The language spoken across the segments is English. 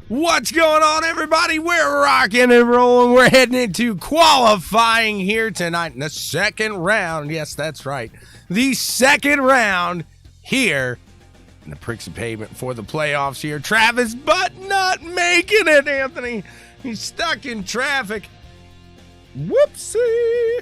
What's going on, everybody? We're rocking and rolling. We're heading into qualifying here tonight in the second round. Yes, that's right. The second round here in the Pricks of Pavement for the playoffs here. Travis, but not making it, Anthony. He's stuck in traffic. Whoopsie.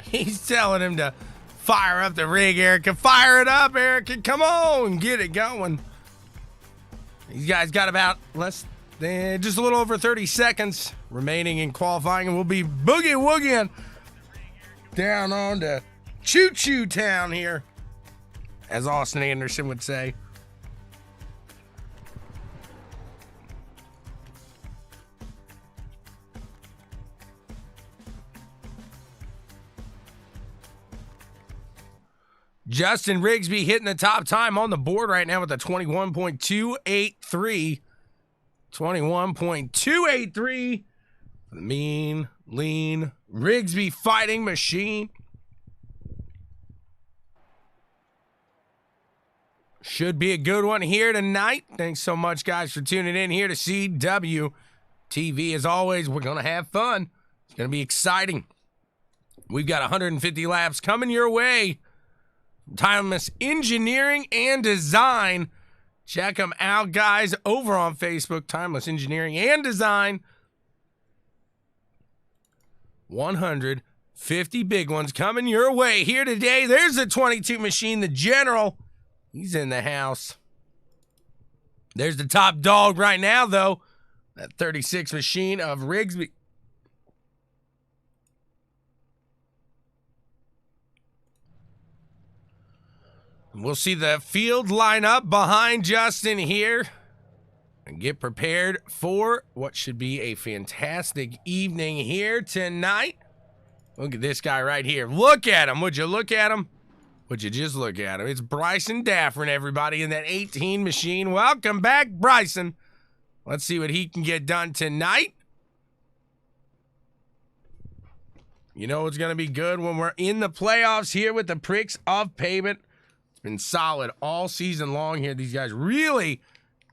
He's telling him to fire up the rig, Erica. Fire it up, Erica. Come on, get it going. These guys got about just a little over 30 seconds remaining in qualifying, and we'll be boogie-woogieing down on to Choo-Choo Town here, as Austin Anderson would say. Justin Rigsby hitting the top time on the board right now with a 21.283. 21.283. The mean, lean Rigsby fighting machine. Should be a good one here tonight. Thanks so much, guys, for tuning in here to CWTV. As always, we're going to have fun. It's going to be exciting. We've got 150 laps coming your way. Timeless Engineering and Design. Check them out, guys, over on Facebook. Timeless Engineering and Design. 150 big ones coming your way here today. There's the 22 machine, the General. He's in the house. There's the top dog right now, though. That 36 machine of Rigsby. We'll see the field line up behind Justin here and get prepared for what should be a fantastic evening here tonight. Look at this guy right here. Look at him. Would you look at him? Would you just look at him? It's Bryson Daffrin, everybody, in that 18 machine. Welcome back, Bryson. Let's see what he can get done tonight. You know it's going to be good when we're in the playoffs here with the Pricks of Pavement. Been solid all season long here. These guys really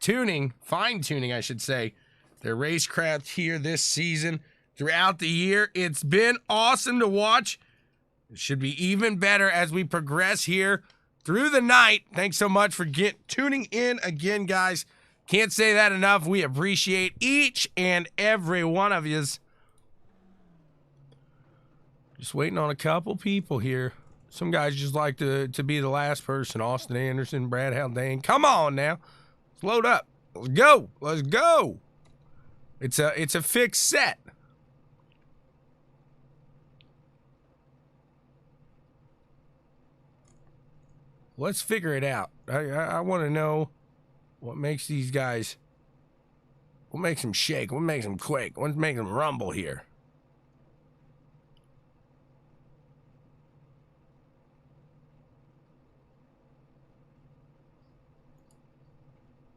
fine-tuning, I should say, their racecraft here this season. Throughout the year, it's been awesome to watch. It should be even better as we progress here through the night. Thanks so much for tuning in again, guys. Can't say that enough. We appreciate each and every one of yous. Just waiting on a couple people here. Some guys just like to be the last person. Austin Anderson, Brad Haldane. Come on now. Let's load up. Let's go. Let's go. It's a fixed set. Let's figure it out. I want to know what makes these guys, what makes them shake, what makes them quake, what makes them rumble here.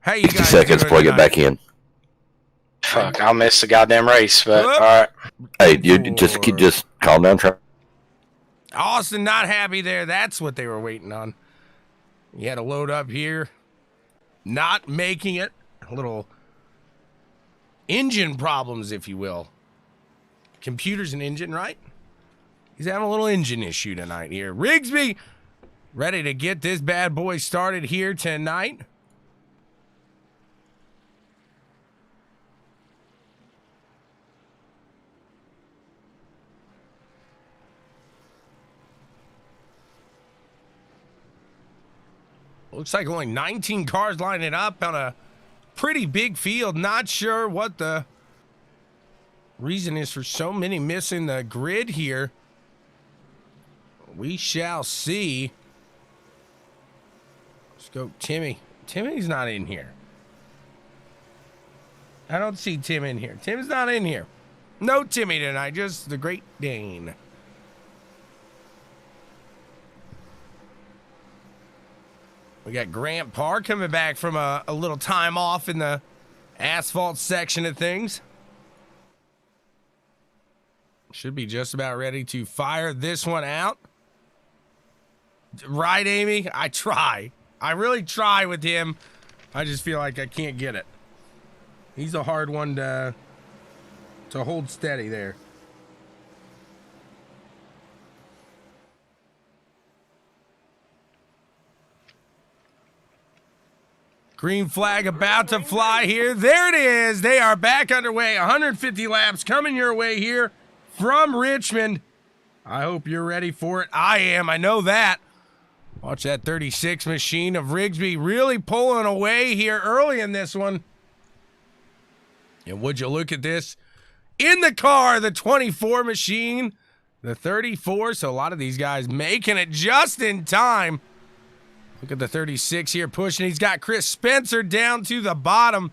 Hey, you guys 60 seconds before I get back in. Fuck, I'll miss the goddamn race, but all right. Hey, you just calm down. Austin not happy there. That's what they were waiting on. You had to load up here. Not making it. A little engine problems, if you will. Computer's an engine, right? He's having a little engine issue tonight here. Rigsby ready to get this bad boy started here tonight. Looks like only 19 cars lining up on a pretty big field. Not sure what the reason is for so many missing the grid here. We shall see. Let's go, Timmy. Timmy's not in here. I don't see Tim in here. Tim's not in here. No Timmy tonight, just the Great Dane. We got Grant Parr coming back from a little time off in the asphalt section of things. Should be just about ready to fire this one out. Right, Amy? I try. I really try with him. I just feel like I can't get it. He's a hard one to hold steady there. Green flag about to fly here. There it is. They are back underway. 150 laps coming your way here from Richmond. I hope you're ready for it. I am. I know that. Watch that 36 machine of Rigsby really pulling away here early in this one. And would you look at this? In the car, the 24 machine, the 34. So a lot of these guys making it just in time. Look at the 36 here pushing. He's got Chris Spencer down to the bottom.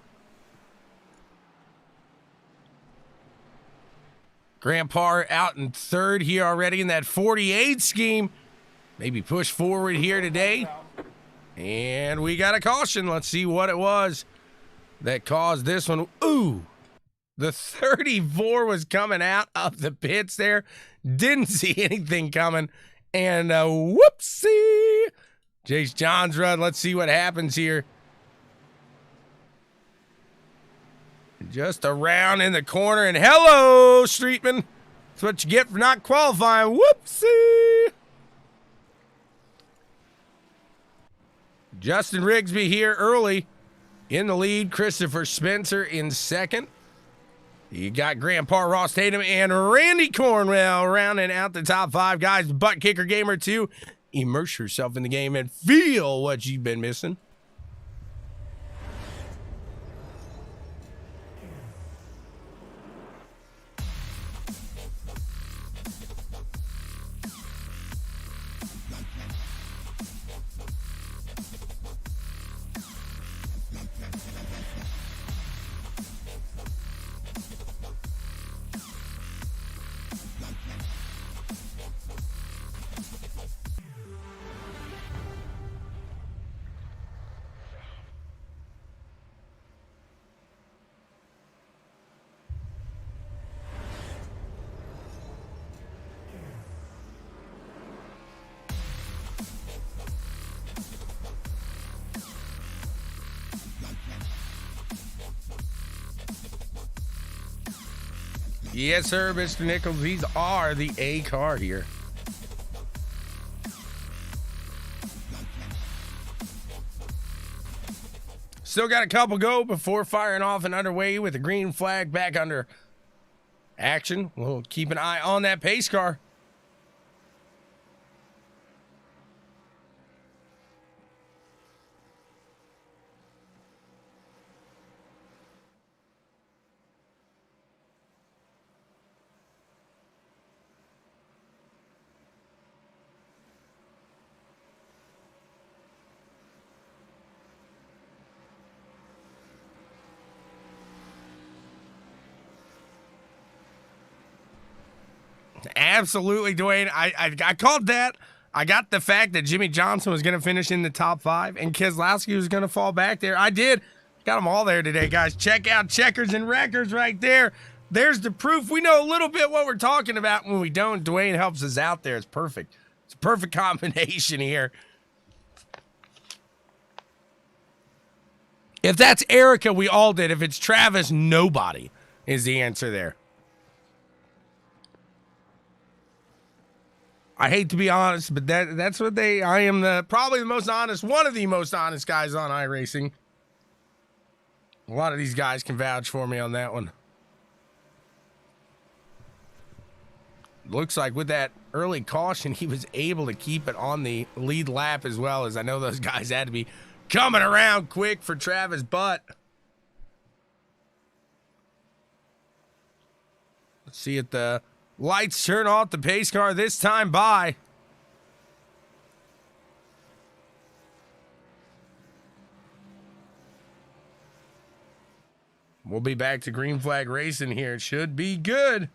Grant Parr out in third here already in that 48 scheme. Maybe push forward here today. And we got a caution. Let's see what it was that caused this one. Ooh, the 34 was coming out of the pits there. Didn't see anything coming. And whoopsie. Jace John's run. Let's see what happens here. Just around in the corner. And hello, Streetman. That's what you get for not qualifying. Whoopsie. Justin Rigsby here early in the lead. Christopher Spencer in second. You got Grandpa Ross Tatum and Randy Cornwell rounding out the top 5 guys. ButtKicker Gamer 2. Immerse yourself in the game and feel what you've been missing. Yes, sir, Mr. Nichols. These are the A car here. Still got a couple go before firing off and underway with the green flag back under action. We'll keep an eye on that pace car. Absolutely, Dwayne. I called that. I got the fact that Jimmy Johnson was going to finish in the top 5 and Keselowski was going to fall back there. I did. Got them all there today, guys. Check out Checkers and Wreckers right there. There's the proof. We know a little bit what we're talking about. When we don't, Dwayne helps us out there. It's perfect. It's a perfect combination here. If that's Erica, we all did. If it's Travis, nobody is the answer there. I hate to be honest, but that's what I am probably the most honest, one of the most honest guys on iRacing. A lot of these guys can vouch for me on that one. Looks like with that early caution, he was able to keep it on the lead lap as well, as I know those guys had to be coming around quick for Travis Butt. Let's see if the lights turn off the pace car this time by. We'll be back to green flag racing here. It should be good.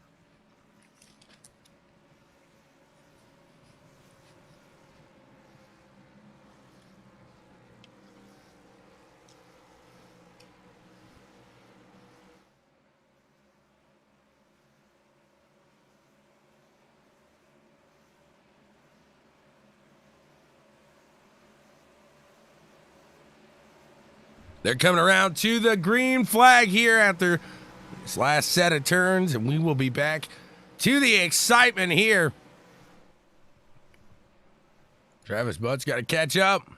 They're coming around to the green flag here after this last set of turns, and we will be back to the excitement here. Travis Butt's got to catch up.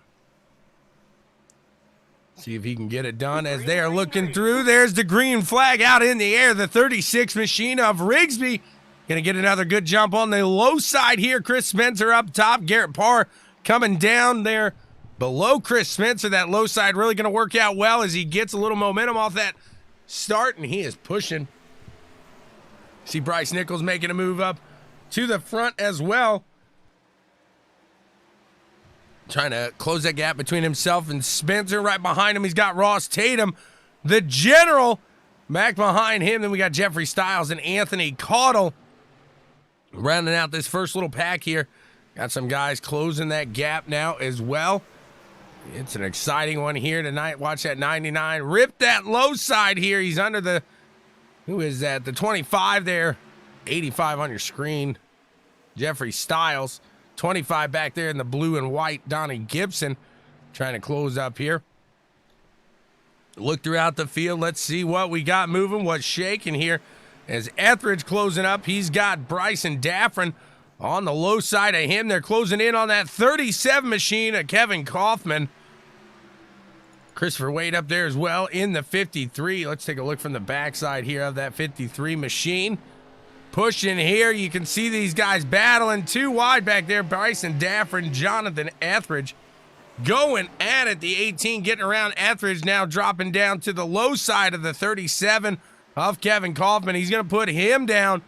See if he can get it done as they are looking through. There's the green flag out in the air. The 36 machine of Rigsby going to get another good jump on the low side here. Chris Spencer up top. Garrett Parr coming down there below Chris Spencer. That low side really going to work out well as he gets a little momentum off that start, and he is pushing. See Bryce Nichols making a move up to the front as well, trying to close that gap between himself and Spencer. Right behind him, he's got Ross Tatum, the general, back behind him. Then we got Jeffrey Stiles and Anthony Caudle rounding out this first little pack here. Got some guys closing that gap now as well. It's an exciting one here tonight. Watch that 99. Rip that low side here. He's under the, who is that? The 25 there. 85 on your screen. Jeffrey Stiles. 25 back there in the blue and white. Donnie Gibson trying to close up here. Look throughout the field. Let's see what we got moving, what's shaking here. As Etheridge closing up, he's got Bryson Daffrin on the low side of him. They're closing in on that 37 machine of Kevin Kaufman. Christopher Wade up there as well in the 53. Let's take a look from the backside here of that 53 machine. Pushing here, you can see these guys battling too wide back there. Bryson Daffrin, Jonathan Etheridge going at it. The 18 getting around Etheridge now, dropping down to the low side of the 37 of Kevin Kaufman. He's going to put him down.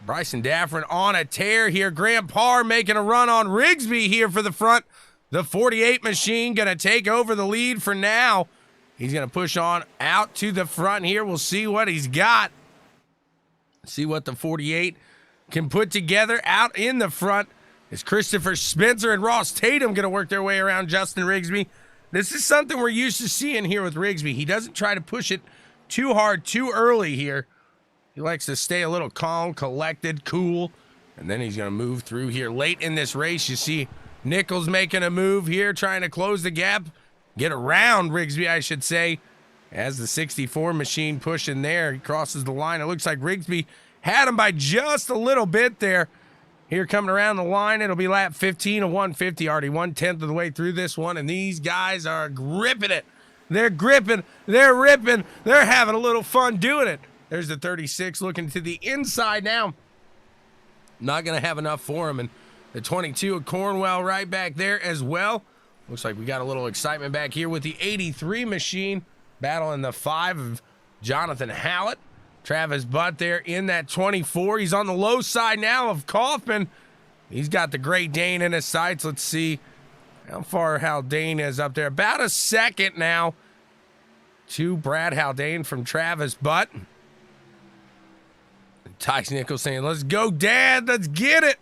Bryson Daffrin on a tear here. Grant Parr making a run on Rigsby here for the front. The 48 machine going to take over the lead for now. He's going to push on out to the front here. We'll see what he's got. See what the 48 can put together out in the front. Is Christopher Spencer and Ross Tatum going to work their way around Justin Rigsby? This is something we're used to seeing here with Rigsby. He doesn't try to push it too hard, too early here. He likes to stay a little calm, collected, cool, and then he's going to move through here. Late in this race, you see Nichols making a move here, trying to close the gap, get around Rigsby, I should say, as the 64 machine pushing there. He crosses the line. It looks like Rigsby had him by just a little bit there. Here coming around the line, it'll be lap 15 of 150, already 1/10 of the way through this one, and these guys are gripping it. They're gripping, they're ripping, they're having a little fun doing it. There's the 36 looking to the inside now. Not going to have enough for him. And the 22 of Cornwell right back there as well. Looks like we got a little excitement back here with the 83 machine battling the 5 of Jonathan Hallett. Travis Butt there in that 24. He's on the low side now of Kaufman. He's got the Great Dane in his sights. Let's see how far Haldane is up there. About a second now to Brad Haldane from Travis Butt. Tyce Nichols saying, let's go, Dad. Let's get it.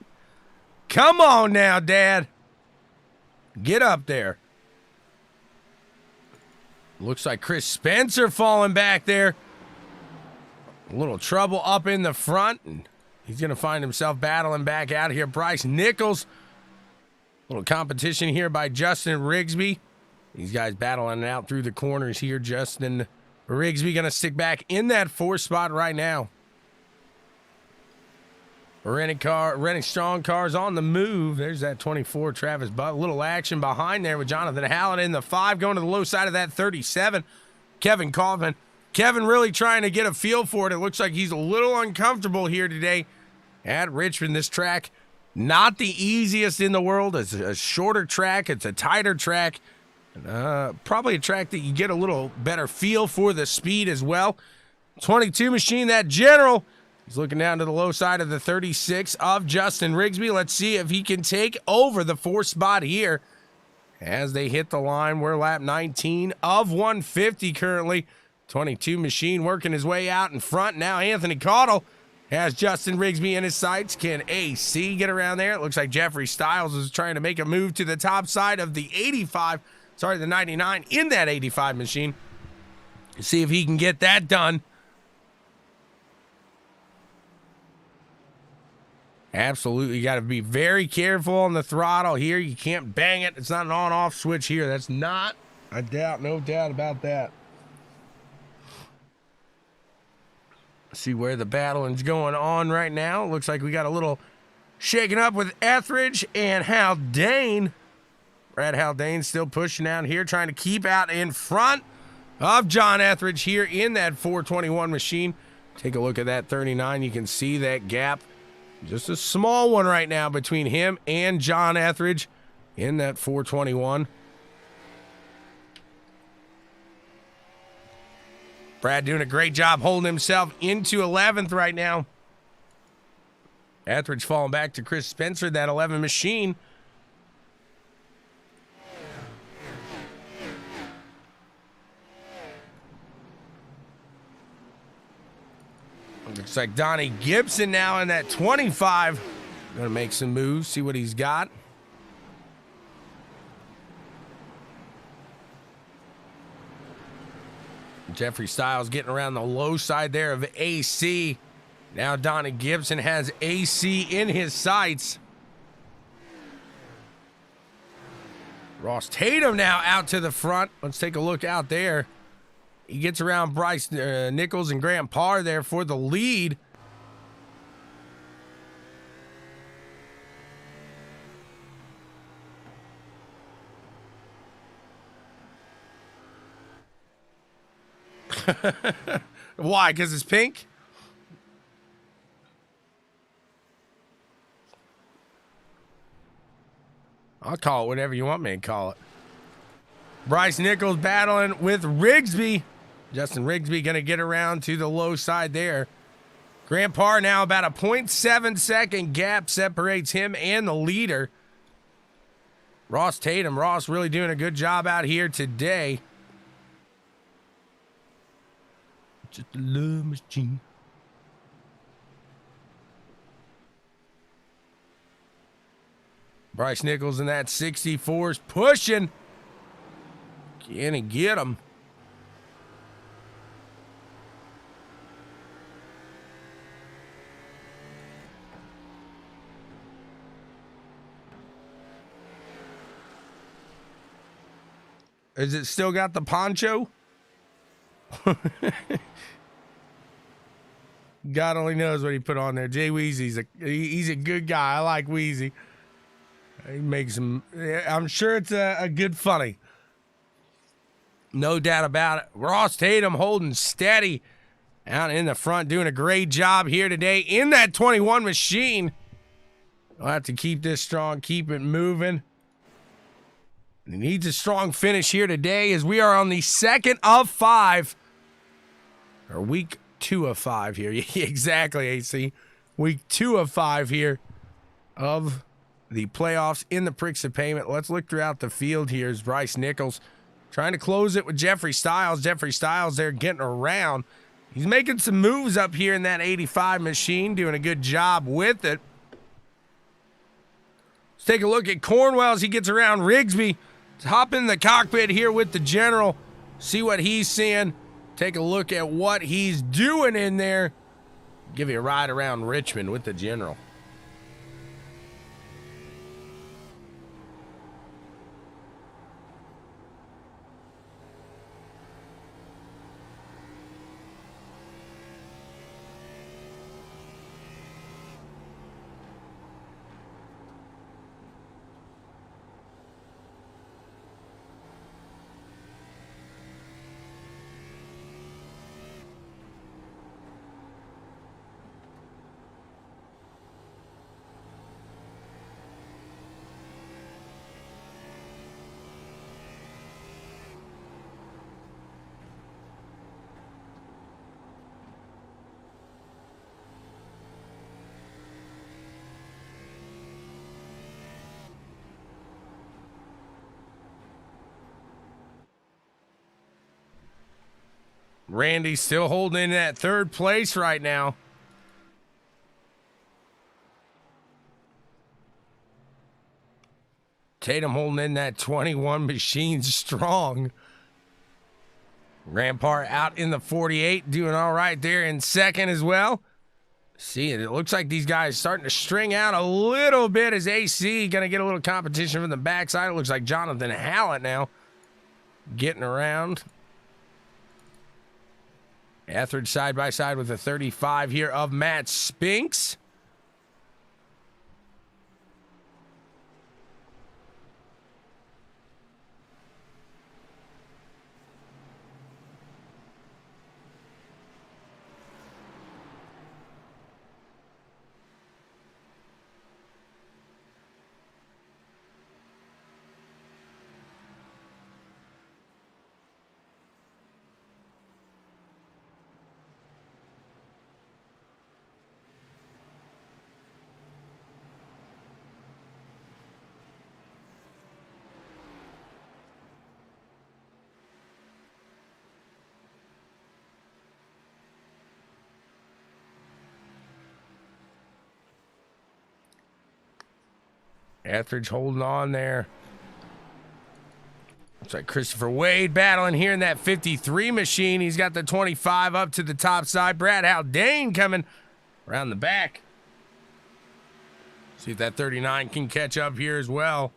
Come on now, Dad. Get up there. Looks like Chris Spencer falling back there. A little trouble up in the front, and he's going to find himself battling back out here. Bryce Nichols. A little competition here by Justin Rigsby. These guys battling out through the corners here. Justin Rigsby going to stick back in that 4th spot right now. Renting strong cars on the move. There's that 24, Travis Butt. A little action behind there with Jonathan Hallett in the 5, going to the low side of that 37. Kevin Kaufman. Kevin really trying to get a feel for it. It looks like he's a little uncomfortable here today at Richmond. This track, not the easiest in the world. It's a shorter track. It's a tighter track. Probably a track that you get a little better feel for the speed as well. 22 machine, that general. He's looking down to the low side of the 36 of Justin Rigsby. Let's see if he can take over the 4th spot here as they hit the line. We're lap 19 of 150 currently. 22 machine working his way out in front. Now Anthony Caudle has Justin Rigsby in his sights. Can AC get around there? It looks like Jeffrey Stiles is trying to make a move to the top side of the 99 in that 85 machine. See if he can get that done. Absolutely got to be very careful on the throttle here. You can't bang it. It's not an on-off switch here. That's not a doubt, no doubt about that. See where the battling's going on right now. Looks like we got a little shaking up with Etheridge and Haldane. Brad Haldane still pushing out here, trying to keep out in front of John Etheridge here in that 421 machine. Take a look at that 39. You can see that gap. Just a small one right now between him and John Etheridge in that 421. Brad doing a great job holding himself into 11th right now. Etheridge falling back to Chris Spencer, that 11 machine. Looks like Donnie Gibson now in that 25. Gonna make some moves, see what he's got. Jeffrey Stiles getting around the low side there of AC. Now Donnie Gibson has AC in his sights. Ross Tatum now out to the front. Let's take a look out there. He gets around Bryce Nichols and Grant Parr there for the lead. Why? Because it's pink? I'll call it whatever you want me to call it. Bryce Nichols battling with Rigsby. Justin Rigsby going to get around to the low side there. Grant Parr now about a 0.7 second gap separates him and the leader. Ross Tatum. Ross really doing a good job out here today. Just a love machine. Bryce Nichols in that 64's pushing. Can he get him? Is it still got the poncho? God only knows what he put on there. Jay Weezy's he's a good guy. I like Weezy. He makes him. I'm sure it's a good funny. No doubt about it. Ross Tatum holding steady out in the front, doing a great job here today in that 21 machine. We'll have to keep this strong, keep it moving. He needs a strong finish here today as we are on the second of 5. Or week 2 of 5 here. Exactly, AC. Week 2 of 5 here of the playoffs in the Pricks of Pavement. Let's look throughout the field here as Bryce Nichols trying to close it with Jeffrey Stiles. Jeffrey Stiles there getting around. He's making some moves up here in that 85 machine, doing a good job with it. Let's take a look at Cornwell as he gets around Rigsby. Let's hop in the cockpit here with the general, see what he's seeing. Take a look at what he's doing in there. Give you a ride around Richmond with the general. Randy's still holding in that 3rd place right now. Tatum holding in that 21 machine strong. Rampart out in the 48, doing all right there in 2nd as well. See, it looks like these guys starting to string out a little bit as AC going to get a little competition from the backside. It looks like Jonathan Hallett now getting around. Etheridge side by side with the 35 here of Matt Spinks. Etheridge holding on there. Looks like Christopher Wade battling here in that 53 machine. He's got the 25 up to the top side. Brad Haldane coming around the back. See if that 39 can catch up here as well.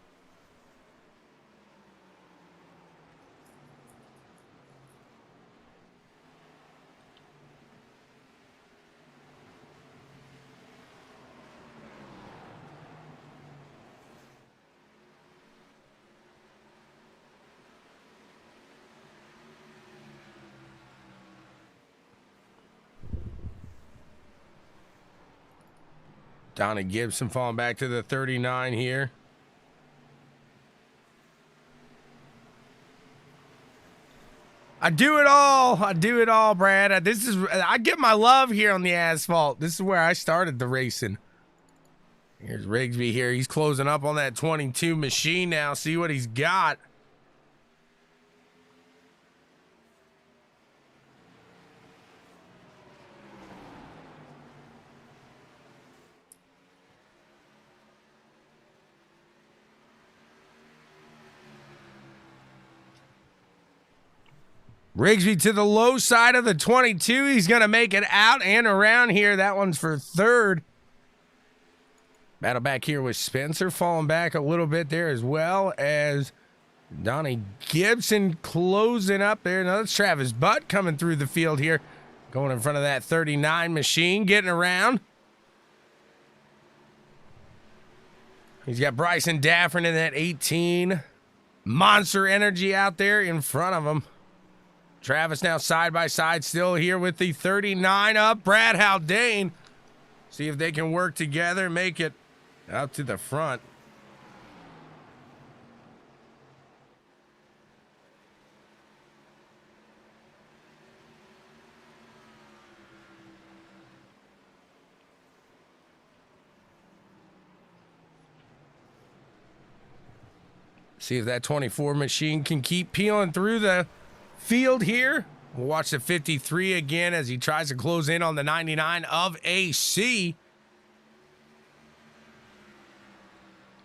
Donnie Gibson falling back to the 39 here. I do it all. I do it all, Brad. I get my love here on the asphalt. This is where I started the racing. Here's Rigsby here. He's closing up on that 22 machine now. See what he's got. Rigsby to the low side of the 22. He's going to make it out and around here. That one's for third. Battle back here with Spencer falling back a little bit there, as well as Donnie Gibson closing up there. Now that's Travis Butt coming through the field here, going in front of that 39 machine, getting around. He's got Bryson Daffern in that 18. Monster Energy out there in front of him. Travis now side by side still here with the 39 up. Brad Haldane. See if they can work together and make it out to the front. See if that 24 machine can keep peeling through the field here. We'll watch the 53 again as he tries to close in on the 99 of AC.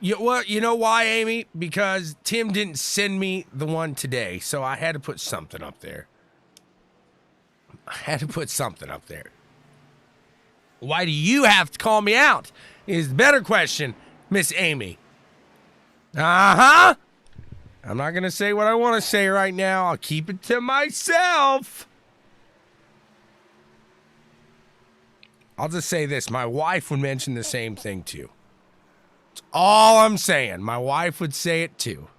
You know why, Amy? Because Tim didn't send me the one today, so I had to put something up there. Why do you have to call me out? Is the better question, Miss Amy. Uh-huh. I'm not going to say what I want to say right now. I'll keep it to myself. I'll just say this. My wife would mention the same thing too. That's all I'm saying. My wife would say it too.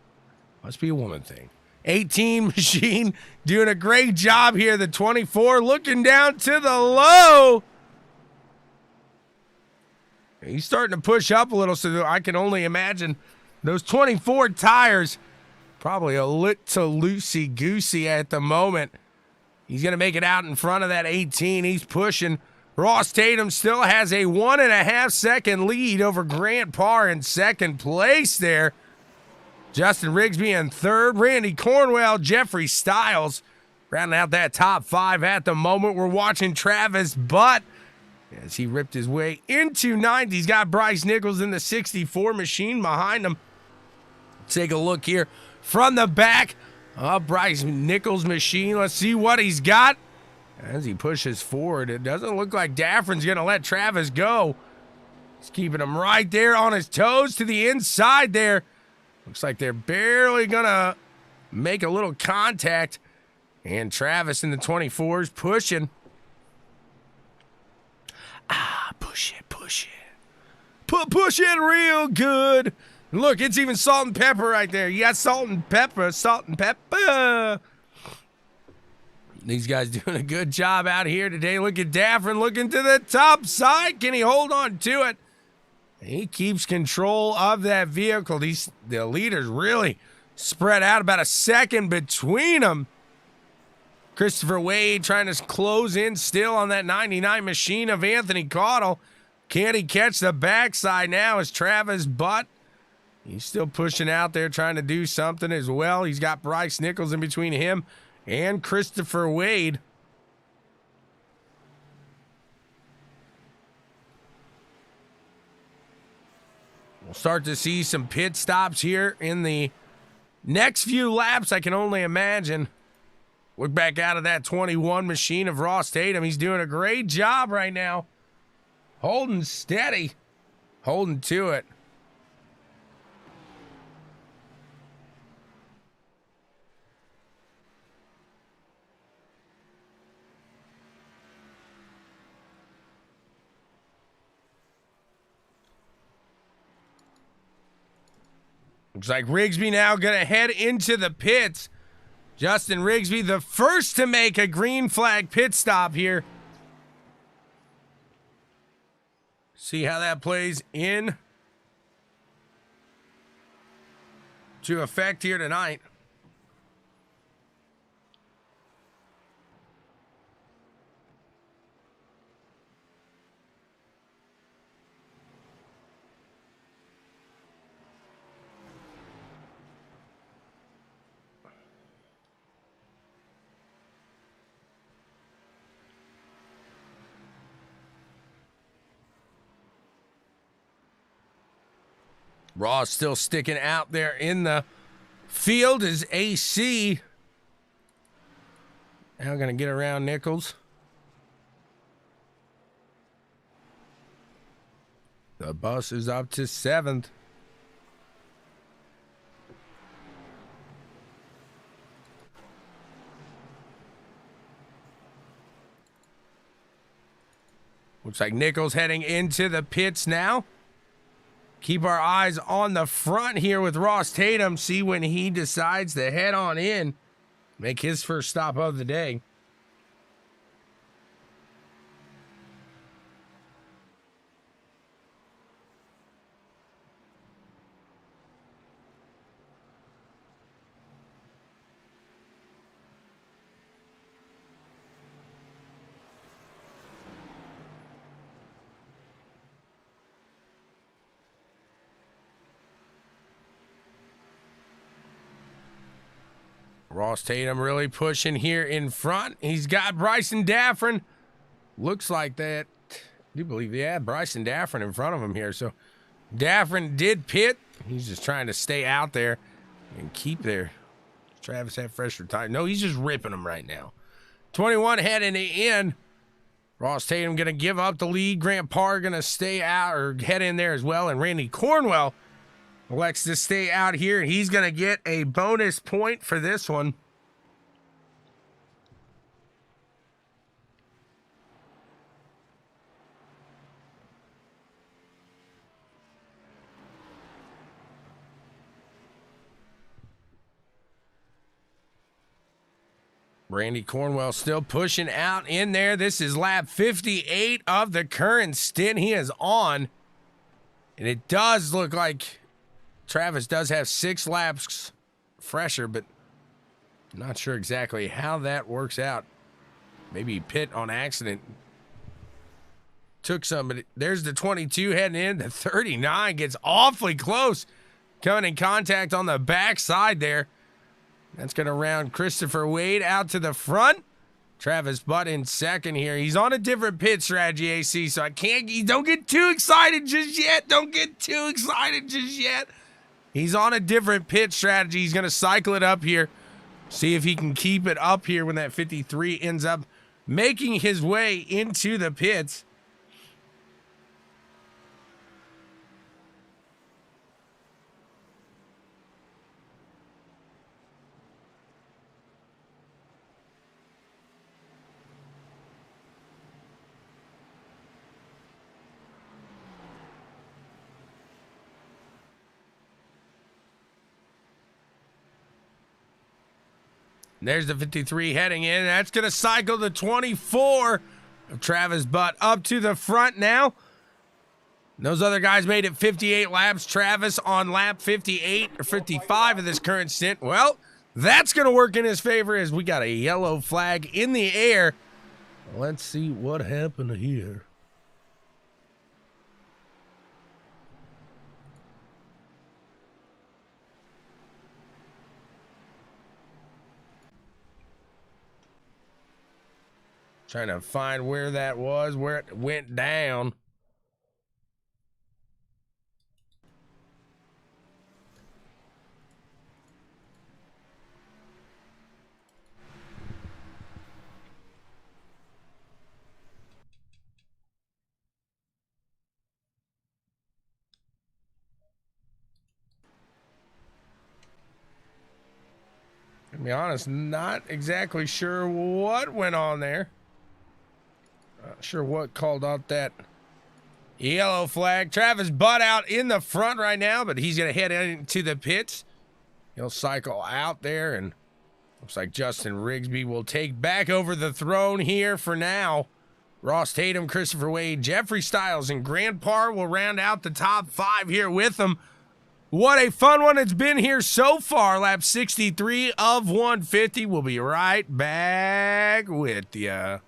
Must be a woman thing. 18 machine doing a great job here. The 24 looking down to the low. He's starting to push up a little, so I can only imagine those 24 tires probably a little loosey-goosey at the moment. He's going to make it out in front of that 18. He's pushing. Ross Tatum still has a 1.5 second lead over Grant Parr in second place there. Justin Rigsby in third. Randy Cornwell, Jeffrey Stiles rounding out that top five at the moment. We're watching Travis Butt as he ripped his way into ninth. He's got Bryce Nichols in the 64 machine behind him. Take a look here from the back of Bryce Nichols' machine. Let's see what he's got as he pushes forward. It doesn't look like Daffern's going to let Travis go. He's keeping him right there on his toes to the inside there. Looks like they're barely going to make a little contact. And Travis in the 24s pushing. Push it. Push it real good. Look, it's even salt and pepper right there. You got salt and pepper. These guys doing a good job out here today. Look at Daffern looking to the top side. Can he hold on to it? He keeps control of that vehicle. The leaders really spread out, about a second between them. Christopher Wade trying to close in still on that 99 machine of Anthony Caudle. Can he catch the backside now as Travis Butt? He's still pushing out there, trying to do something as well. He's got Bryce Nichols in between him and Christopher Wade. We'll start to see some pit stops here in the next few laps, I can only imagine. Look back out of that 21 machine of Ross Tatum. He's doing a great job right now. Holding steady. Holding to it. Looks like Rigsby now going to head into the pits. Justin Rigsby, the first to make a green flag pit stop here. See how that plays in to effect here tonight. Ross still sticking out there in the field is AC. Now going to get around Nichols. The bus is up to 7th. Looks like Nichols heading into the pits now. Keep our eyes on the front here with Ross Tatum. See when he decides to head on in. Make his first stop of the day. Ross Tatum really pushing here in front. He's got Bryson Daffrin. Looks like that. I do believe, yeah, Bryson Daffrin in front of him here. So Daffrin did pit. He's just trying to stay out there and keep there. Travis had fresh retired. No, he's just ripping them right now. 21 heading in. Ross Tatum going to give up the lead. Grant Parr going to stay out or head in there as well. And Randy Cornwell elects to stay out here. He's going to get a bonus point for this one. Randy Cornwell still pushing out in there. This is lap 58 of the current stint he is on. And it does look like Travis does have 6 laps fresher, but I'm not sure exactly how that works out. Maybe he pit on accident. Took somebody. There's the 22 heading in. The 39 gets awfully close. Coming in contact on the backside there. That's going to round Christopher Wade out to the front. Travis Butt in second here. He's on a different pit strategy, AC, so I can't. Don't get too excited just yet. Don't get too excited just yet. He's on a different pit strategy. He's going to cycle it up here. See if he can keep it up here when that 53 ends up making his way into the pits. There's the 53 heading in. That's going to cycle the 24 of Travis Butt up to the front now. Those other guys made it 58 laps. Travis on lap 58 or 55 of this current stint. Well, that's going to work in his favor as we got a yellow flag in the air. Let's see what happened here. Trying to find where that was, where it went down. To be honest, not exactly sure what went on there. Not sure what called out that yellow flag. Travis Butt out in the front right now, but he's going to head into the pits. He'll cycle out there, and looks like Justin Rigsby will take back over the throne here for now. Ross Tatum, Christopher Wade, Jeffrey Styles, and Grant Parr will round out the top 5 here with them. What a fun one it's been here so far. Lap 63 of 150. We'll be right back with ya.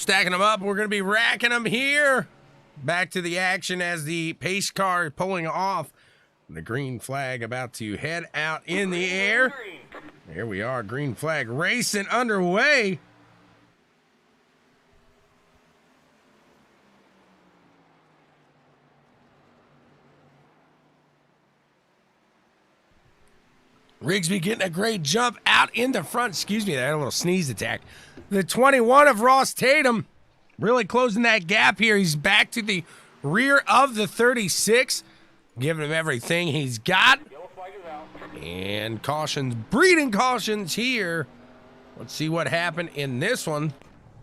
Stacking them up. We're going to be racking them here. Back to the action as the pace car is pulling off. The green flag about to head out in the air. There we are. Green flag racing underway. Rigsby getting a great jump out in the front. Excuse me, I had a little sneeze attack. The 21 of Ross Tatum really closing that gap here. He's back to the rear of the 36, giving him everything he's got. And cautions, breeding cautions here. Let's see what happened in this one.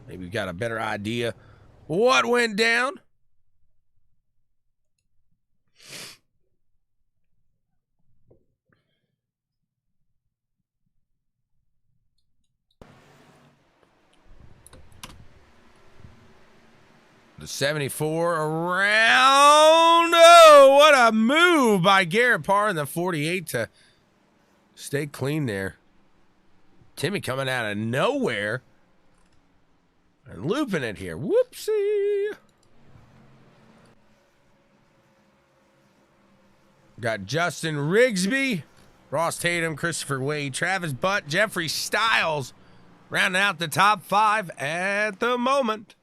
Maybe we've got a better idea what went down. The 74 around. Oh, what a move by Garrett Parr in the 48 to stay clean there. Timmy coming out of nowhere and looping it here. Whoopsie. Got Justin Rigsby, Ross Tatum, Christopher Wade, Travis Butt, Jeffrey Styles rounding out the top 5 at the moment.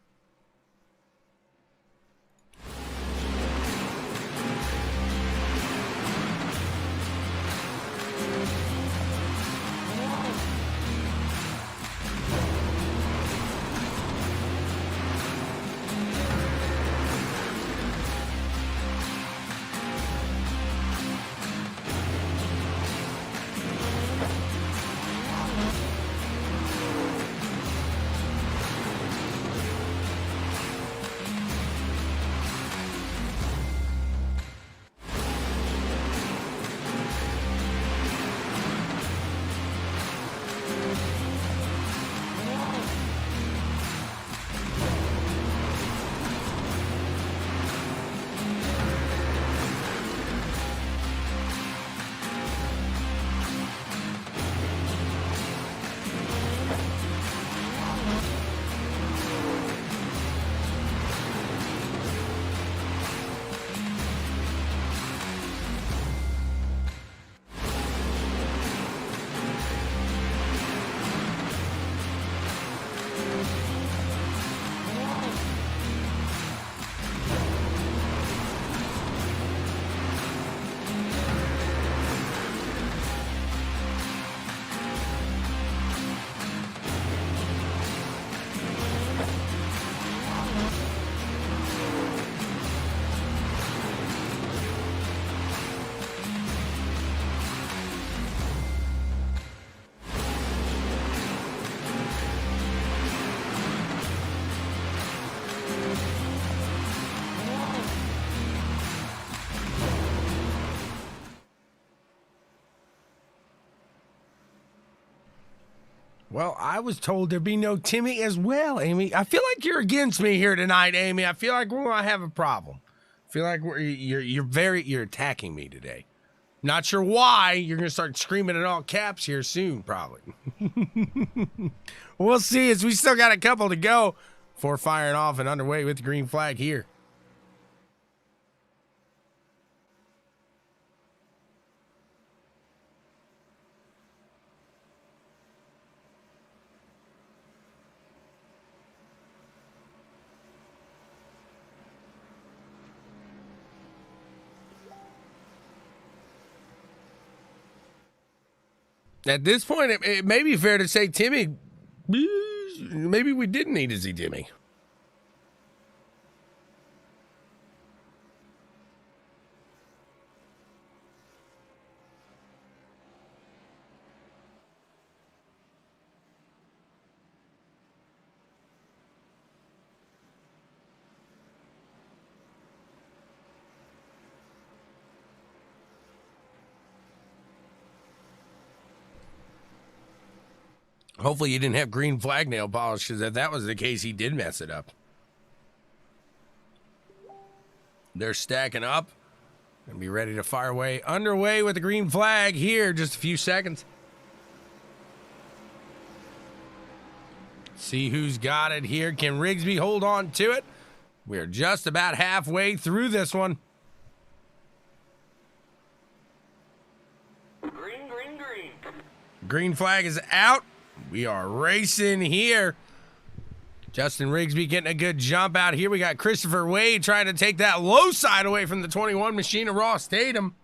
Well, I was told there'd be no Timmy as well, Amy. I feel like you're against me here tonight, Amy. I feel like we're gonna have a problem. I feel like you're attacking me today. Not sure why. You're gonna start screaming in all caps here soon, probably. We'll see, as we still got a couple to go before firing off and underway with the green flag here. At this point, it may be fair to say, Timmy, maybe we didn't need to see Timmy. Hopefully you didn't have green flag nail polish, because if that was the case, he did mess it up. They're stacking up and be ready to fire away. Underway with the green flag here, just a few seconds. See who's got it here. Can Rigsby hold on to it? We're just about halfway through this one. Green, green, green. Green flag is out. We are racing here. Justin Rigsby getting a good jump out here. We got Christopher Wade trying to take that low side away from the 21 machine of Ross Tatum.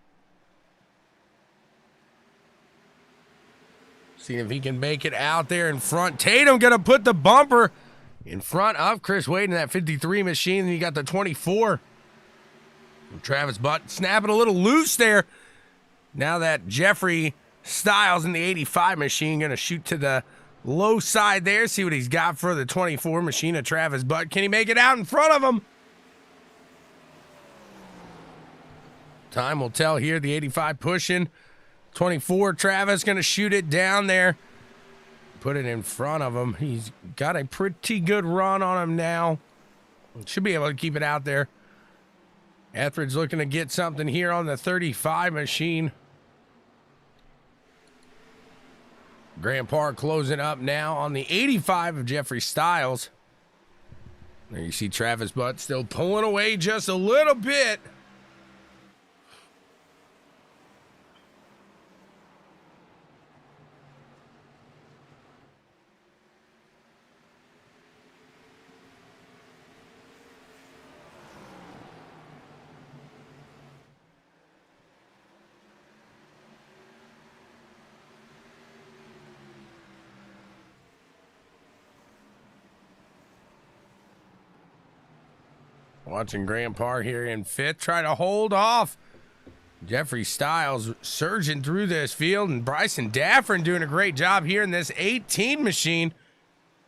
See if he can make it out there in front. Tatum gonna put the bumper in front of Chris Wade in that 53 machine. Then you got the 24. And Travis Butt snapping a little loose there. Now that Jeffrey Styles in the 85 machine gonna shoot to the low side there. See what he's got for the 24 machine of Travis Butt. Can he make it out in front of him? Time will tell here. The 85 pushing. 24, Travis gonna shoot it down there. Put it in front of him. He's got a pretty good run on him now. Should be able to keep it out there. Etheridge looking to get something here on the 35 machine. Grant Park closing up now on the 85 of Jeffrey Styles. There you see Travis Butt still pulling away just a little bit. Watching Grant Park here in fifth, try to hold off Jeffrey Styles surging through this field, and Bryson Daffrin doing a great job here in this 18 machine.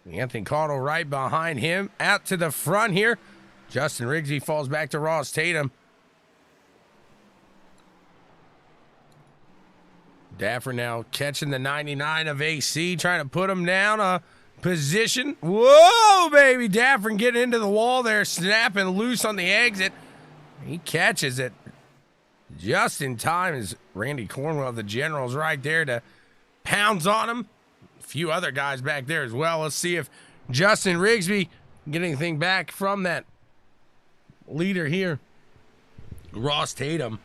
Anthony Caudill right behind him, out to the front here. Justin Rigsby falls back to Ross Tatum. Daffrin now catching the 99 of AC, trying to put him down. Position. Whoa, baby. Daffrin getting into the wall there, snapping loose on the exit. He catches it just in time as Randy Cornwell, the general's right there to pounds on him. A few other guys back there as well. Let's see if Justin Rigsby can get anything back from that leader here, Ross Tatum.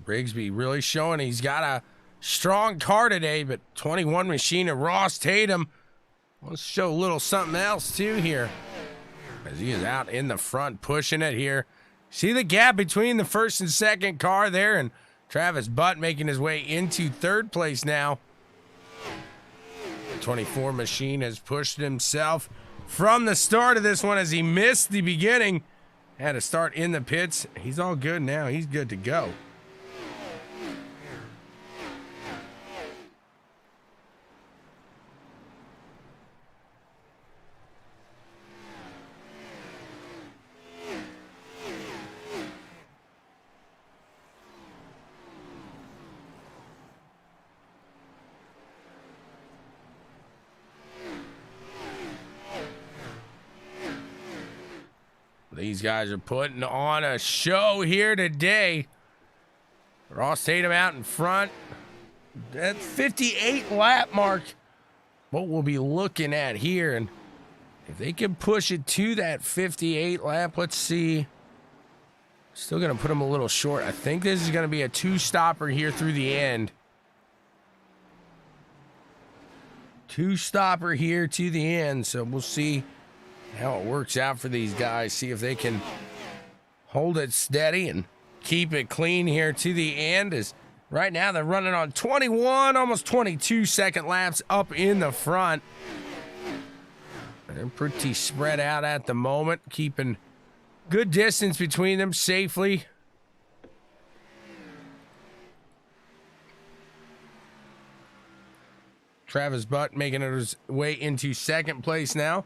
Rigsby really showing he's got a strong car today, but 21 machine of Ross Tatum wants to show a little something else too here, as he is out in the front pushing it here. See the gap between the first and second car there, and Travis Butt making his way into third place now. The 24 machine has pushed himself from the start of this one as he missed the beginning. Had to start in the pits. He's all good now. He's good to go. These guys are putting on a show here today. Ross Tatum out in front. That 58 lap mark. What we'll be looking at here. And if they can push it to that 58 lap, let's see. Still going to put them a little short. I think this is going to be a two-stopper here through the end. Two-stopper here to the end. So we'll see how it works out for these guys. See if they can hold it steady and keep it clean here to the end. As right now they're running on 21, almost 22 second laps up in the front. They're pretty spread out at the moment, keeping good distance between them safely. Travis Butt making his way into second place now.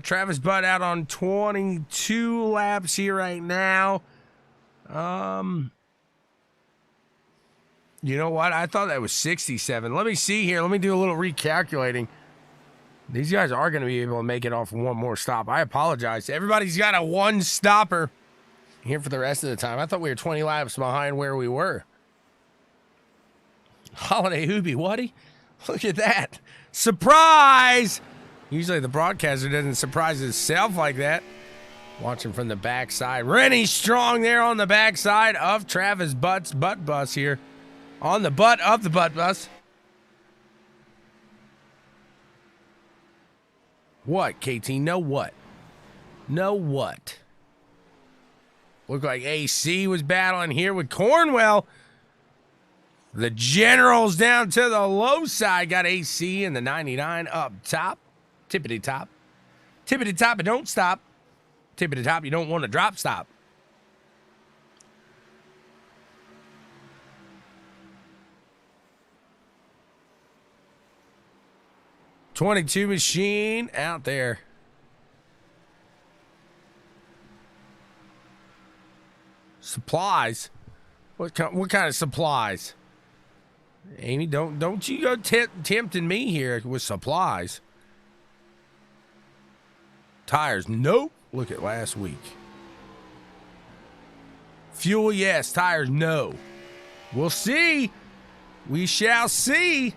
Travis Butt out on 22 laps here right now. You know what? I thought that was 67. Let me see here. Let me do a little recalculating. These guys are going to be able to make it off one more stop. I apologize. Everybody's got a one stopper here for the rest of the time. I thought we were 20 laps behind where we were. Holiday Hoobie, Waddy? Look at that. Surprise! Usually the broadcaster doesn't surprise himself like that. Watching from the backside. Rennie Strong there on the backside of Travis Butt's butt bus here. On the butt of the butt bus. What, KT? No what? No what? Looked like AC was battling here with Cornwell. The Generals down to the low side. Got AC and the 99 up top. Tippity top. Tippity top, but don't stop. Tippity top, you don't want to drop stop. .22 machine out there. Supplies. What kind of supplies? Amy, don't you go tempting me here with supplies. Tires, nope. Look at last week. Fuel, yes. Tires, no. We'll see. We shall see.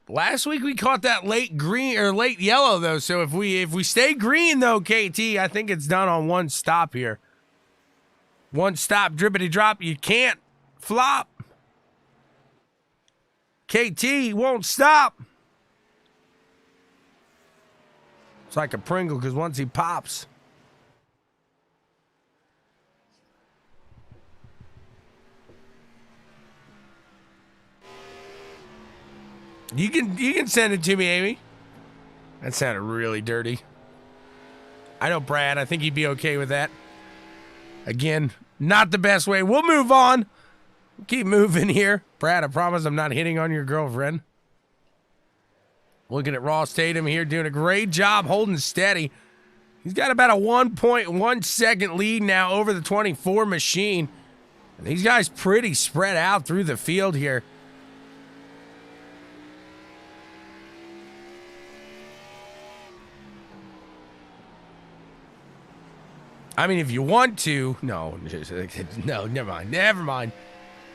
Last week we caught that late green or late yellow though. So if we stay green though, KT, I think it's done on one stop here. One stop, drippity drop. You can't flop. KT won't stop. It's like a Pringle because once he pops. You can send it to me, Amy. That sounded really dirty. I know Brad. I think he'd be okay with that. Again, not the best way. We'll move on. Keep moving here. Brad, I promise I'm not hitting on your girlfriend. Looking at Ross Tatum here, doing a great job holding steady. He's got about a 1.1 second lead now over the 24 machine. And these guys pretty spread out through the field here. I mean, if you want to, no, never mind.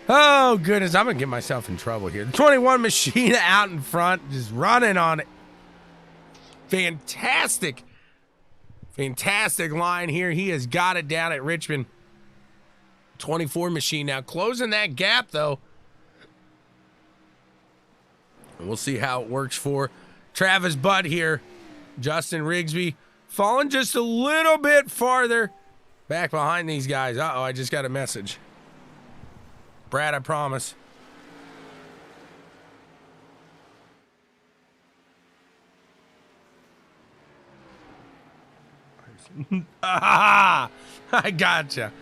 Oh, goodness, I'm going to get myself in trouble here. The 21 machine out in front, just running on it. Fantastic line here. He has got it down at Richmond. 24 machine now closing that gap, though. And we'll see how it works for Travis Butt here. Justin Rigsby falling just a little bit farther back behind these guys. Uh-oh, I just got a message. Brad, I promise. Ah, I gotcha.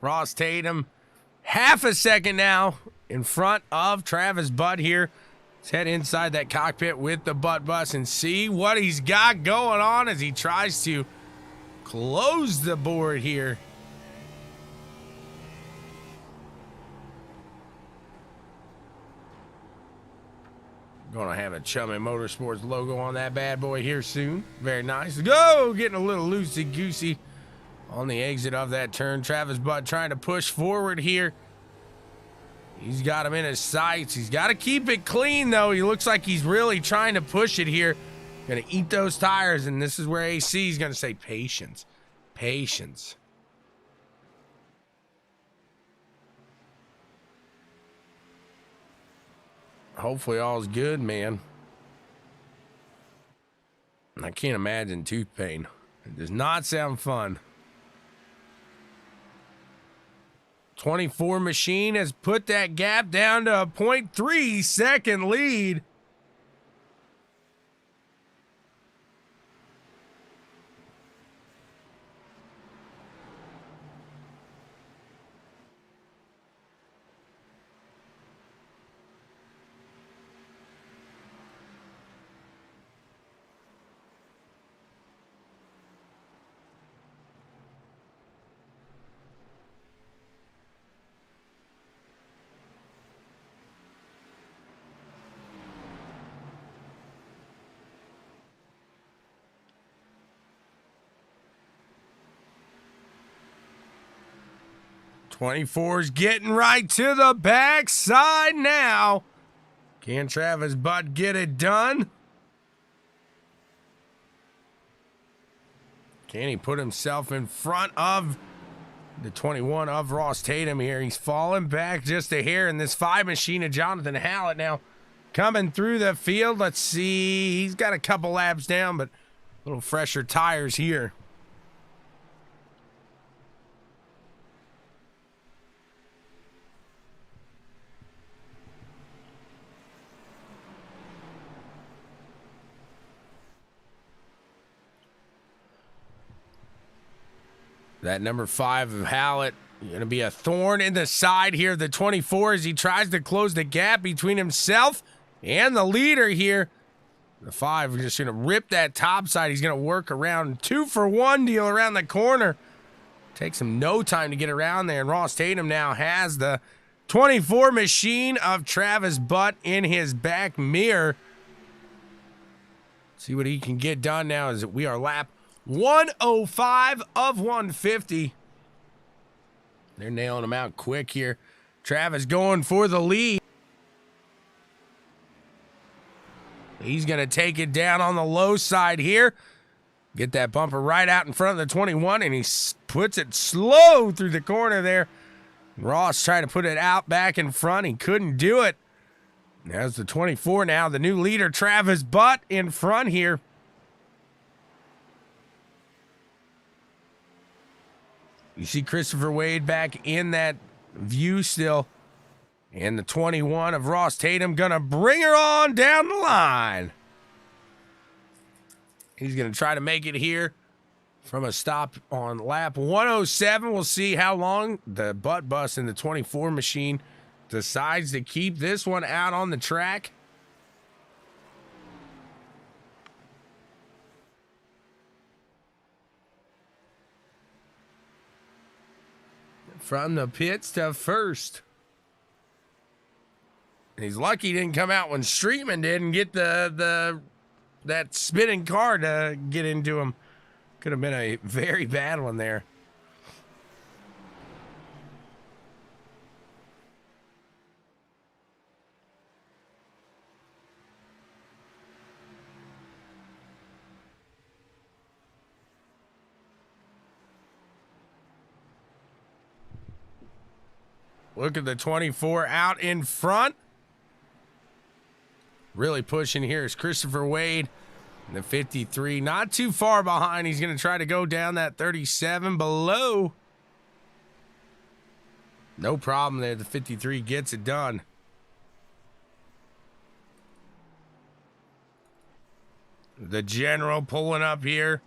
Ross Tatum, half a second now in front of Travis Butt here. Let's head inside that cockpit with the Butt Bus and see what he's got going on as he tries to close the board here. Gonna have a Chummy Motorsports logo on that bad boy here soon. Very nice. Go! Getting a little loosey-goosey on the exit of that turn. Travis Butt trying to push forward here. He's got him in his sights. He's got to keep it clean, though. He looks like he's really trying to push it here. Gonna eat those tires, and this is where AC is gonna say patience. Patience. Hopefully all's good, man. I can't imagine tooth pain. It does not sound fun. 24 machine has put that gap down to a 0.3 second lead. '24's getting right to the backside now. Can Travis Butt get it done? Can he put himself in front of the 21 of Ross Tatum here? He's falling back just a hair in this 5 machine of Jonathan Hallett now coming through the field. Let's see. He's got a couple laps down, but a little fresher tires here. That number 5 of Hallett going to be a thorn in the side here of the 24 as he tries to close the gap between himself and the leader here. The 5 is just going to rip that top side. He's going to work around 2-for-1 deal around the corner. Takes him no time to get around there. And Ross Tatum now has the 24 machine of Travis Butt in his back mirror. See what he can get done now as we are lap 105 of 150. They're nailing him out quick here. Travis going for the lead. He's going to take it down on the low side here. Get that bumper right out in front of the 21, and he puts it slow through the corner there. Ross trying to put it out back in front. He couldn't do it. There's the 24 now. The new leader, Travis Butt, in front here. You see Christopher Wade back in that view still. And the 21 of Ross Tatum gonna bring her on down the line. He's gonna try to make it here from a stop on lap 107. We'll see how long the Butt Bus in the 24 machine decides to keep this one out on the track. From the pits to first. And he's lucky he didn't come out when Streetman did and get that spinning car to get into him. Could have been a very bad one there. Look at the 24 out in front. Really pushing here is Christopher Wade. The 53, not too far behind. He's going to try to go down that 37 below. No problem there. The 53 gets it done. The general pulling up here.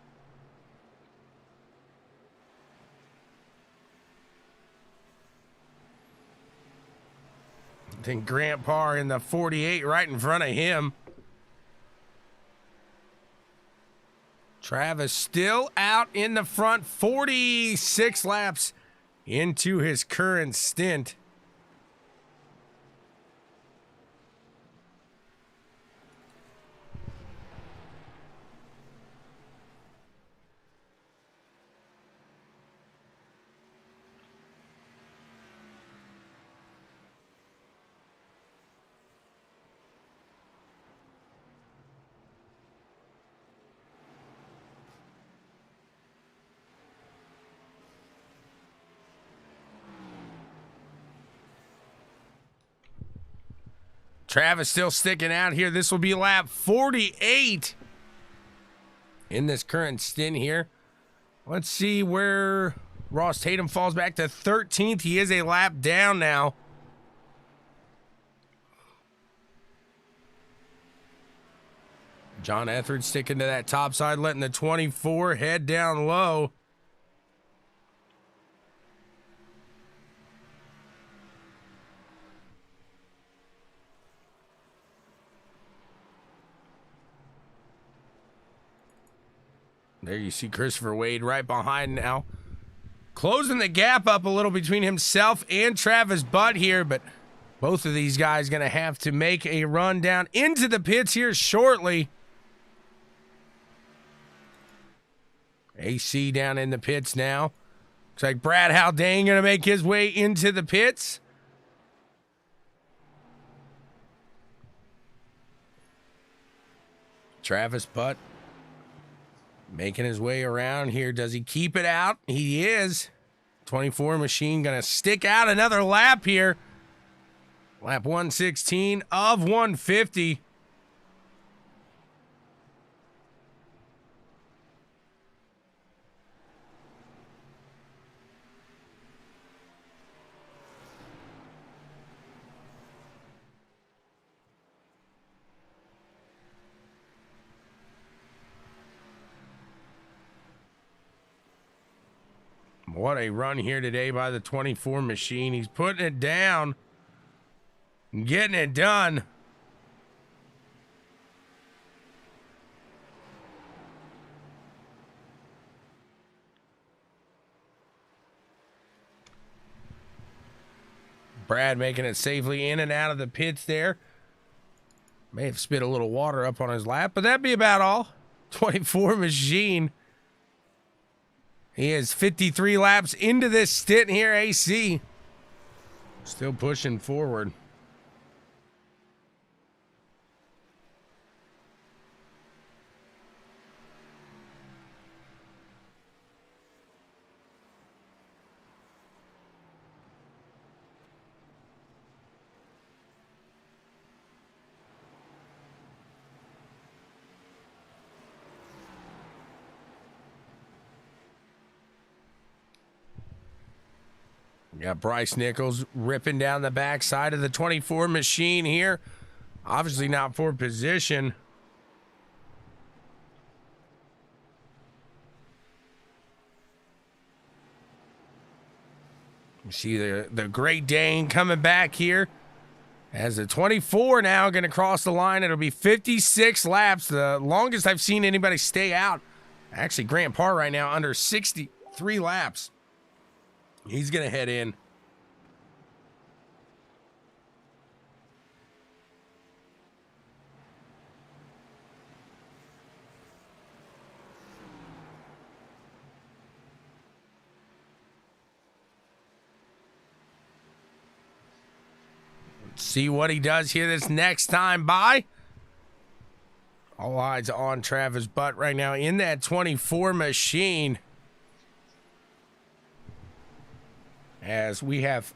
Then Grant Parr in the 48 right in front of him. Travis still out in the front, 46 laps into his current stint. Travis still sticking out here. This will be lap 48 in this current stint here. Let's see where Ross Tatum falls back to 13th. He is a lap down now. John Etheridge sticking to that top side, letting the 24 head down low. There you see Christopher Wade right behind now. Closing the gap up a little between himself and Travis Butt here, but both of these guys going to have to make a run down into the pits here shortly. AC down in the pits now. Looks like Brad Haldane going to make his way into the pits. Travis Butt making his way around here. Does he keep it out? He is. 24 machine going to stick out another lap here. Lap 116 of 150. What a run here today by the 24 machine. He's putting it down and getting it done. Brad making it safely in and out of the pits there. May have spit a little water up on his lap, but that'd be about all. 24 machine. He is 53 laps into this stint here, AC. Still pushing forward. We got Bryce Nichols ripping down the backside of the 24 machine here. Obviously not for position. You see the Great Dane coming back here. As the 24 now going to cross the line. It'll be 56 laps. The longest I've seen anybody stay out. Actually, Grant Parr right now under 63 laps. He's going to head in. Let's see what he does here this next time by. All eyes on Travis Butt right now in that 24 machine. As we have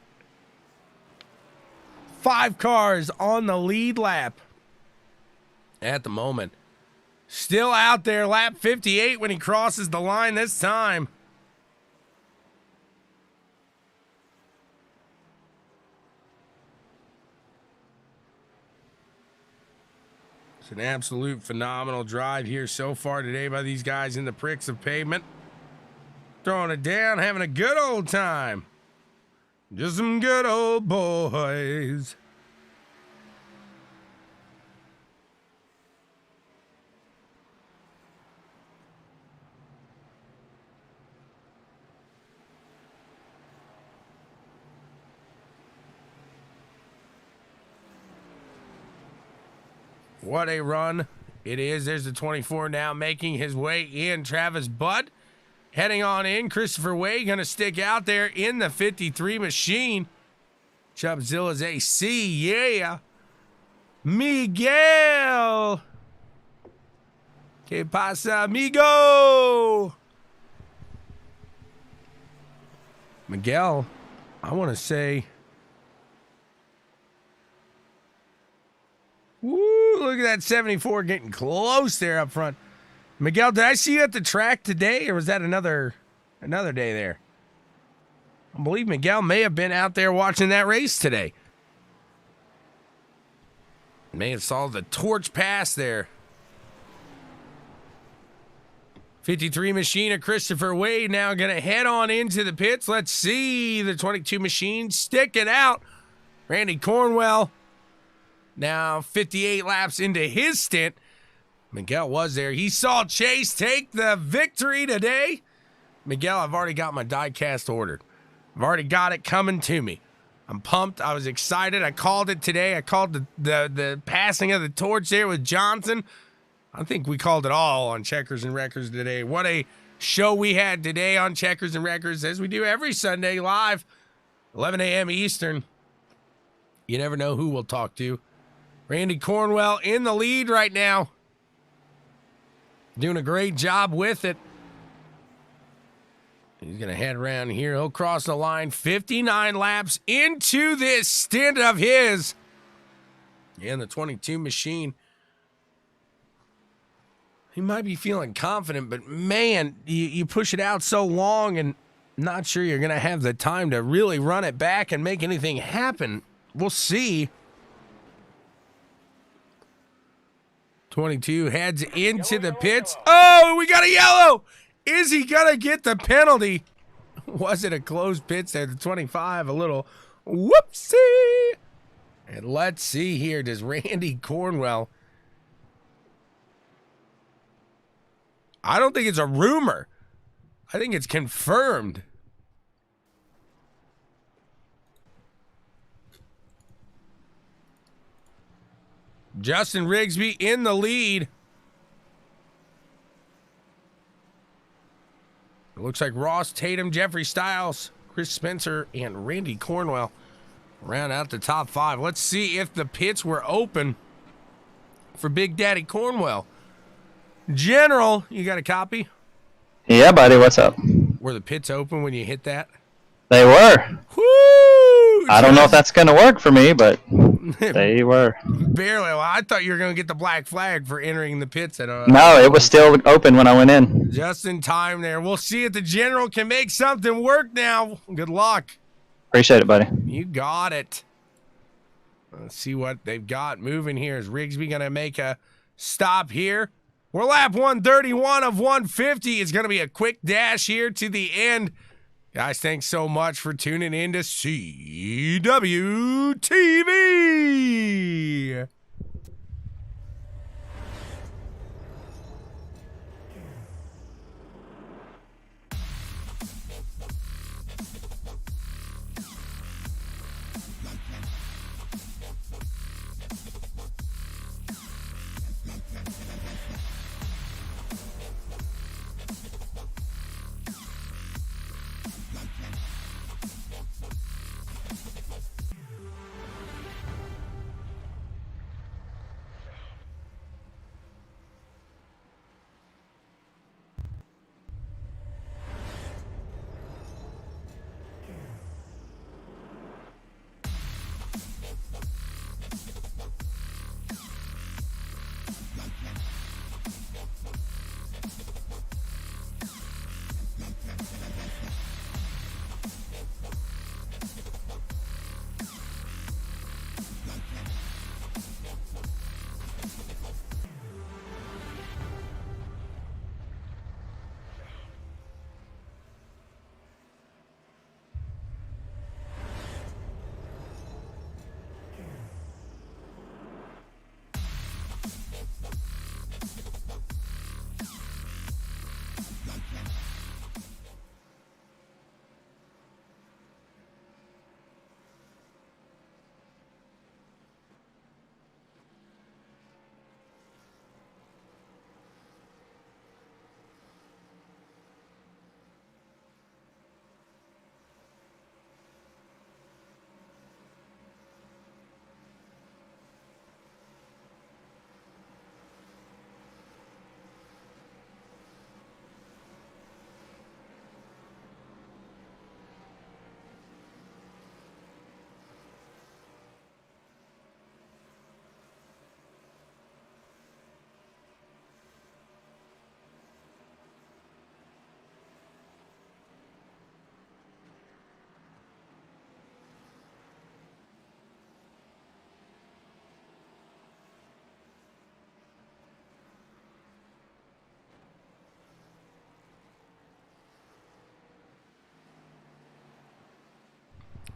5 cars on the lead lap at the moment. Still out there, lap 58 when he crosses the line this time. It's an absolute phenomenal drive here so far today by these guys in the Pricks of Pavement. Throwing it down, having a good old time. Just some good old boys. What a run it is. There's the 24 now making his way in. Travis Butt heading on in. Christopher Way going to stick out there in the 53 machine. Chubzilla's AC, yeah. Miguel. Que pasa, amigo? Miguel, I want to say, woo, look at that 74 getting close there up front. Miguel, did I see you at the track today, or was that another day there? I believe Miguel may have been out there watching that race today. May have saw the torch pass there. 53 machine of Christopher Wade now going to head on into the pits. Let's see the 22 machine sticking out. Randy Cornwell now 58 laps into his stint. Miguel was there. He saw Chase take the victory today. Miguel, I've already got my die cast ordered. I've already got it coming to me. I'm pumped. I was excited. I called it today. I called the passing of the torch there with Johnson. I think we called it all on Checkers and Records today. What a show we had today on Checkers and Records, as we do every Sunday live, 11 a.m. Eastern. You never know who we'll talk to. Randy Cornwell in the lead right now. Doing a great job with it. He's going to head around here. He'll cross the line 59 laps into this stint of his. And the 22 machine. He might be feeling confident, but man, you push it out so long and not sure you're going to have the time to really run it back and make anything happen. We'll see. 22 heads into the pits. Oh, we got a yellow. Is he going to get the penalty? Was it a closed pits there? The 25, a little whoopsie. And let's see here. Does Randy Cornwell... I don't think it's a rumor. I think it's confirmed. Justin Rigsby in the lead. It looks like Ross Tatum, Jeffrey Stiles, Chris Spencer, and Randy Cornwell round out the top 5. Let's see if the pits were open for Big Daddy Cornwell. General, you got a copy? Yeah, buddy, what's up? Were the pits open when you hit that? They were. Woo! I don't know if that's going to work for me, but they were. Barely. Well, I thought you were going to get the black flag for entering the pits. No, it was still open when I went in. Just in time there. We'll see if the General can make something work now. Good luck. Appreciate it, buddy. You got it. Let's see what they've got moving here. Is Rigsby going to make a stop here? We're lap 131 of 150. It's going to be a quick dash here to the end. Guys, thanks so much for tuning in to CWTV.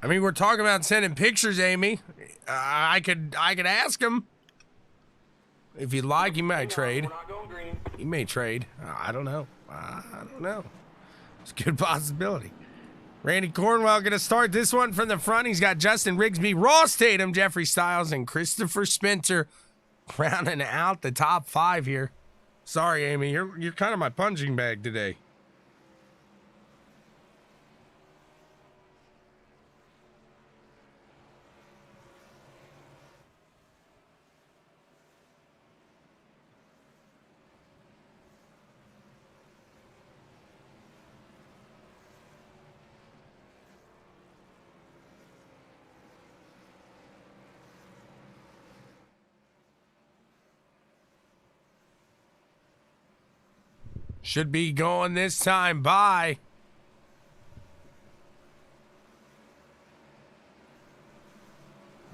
I mean, we're talking about sending pictures, Amy. I could ask him. If you'd like, he might trade. He may trade. I don't know. It's a good possibility. Randy Cornwell going to start this one from the front. He's got Justin Rigsby, Ross Tatum, Jeffrey Stiles, and Christopher Spencer rounding out the top 5 here. Sorry, Amy. You're kind of my punching bag today. Should be going this time by.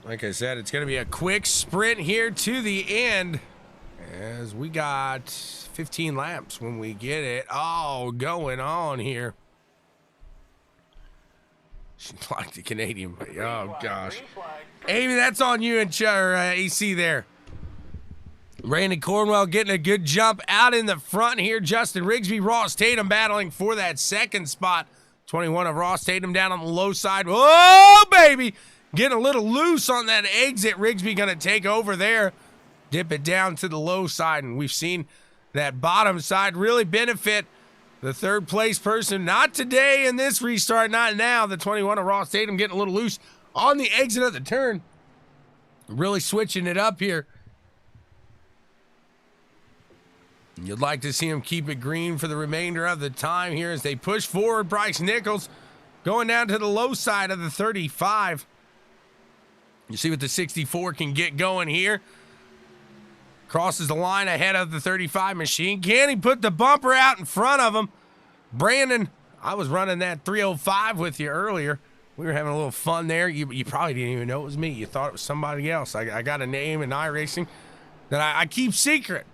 Like I said, it's going to be a quick sprint here to the end as we got 15 laps when we get it all going on here. She liked the Canadian. Oh, gosh. Amy, that's on you and AC there. Randy Cornwell getting a good jump out in the front here. Justin Rigsby, Ross Tatum battling for that second spot. 21 of Ross Tatum down on the low side. Oh, baby. Getting a little loose on that exit. Rigsby going to take over there. Dip it down to the low side. And we've seen that bottom side really benefit the third place person. Not today in this restart. Not now. The 21 of Ross Tatum getting a little loose on the exit of the turn. Really switching it up here. You'd like to see him keep it green for the remainder of the time here as they push forward. Bryce Nichols going down to the low side of the 35. You see what the 64 can get going here. Crosses the line ahead of the 35 machine. Can he put the bumper out in front of him? Brandon, I was running that 305 with you earlier. We were having a little fun there. You probably didn't even know it was me. You thought it was somebody else. I got a name in iRacing that I keep secret.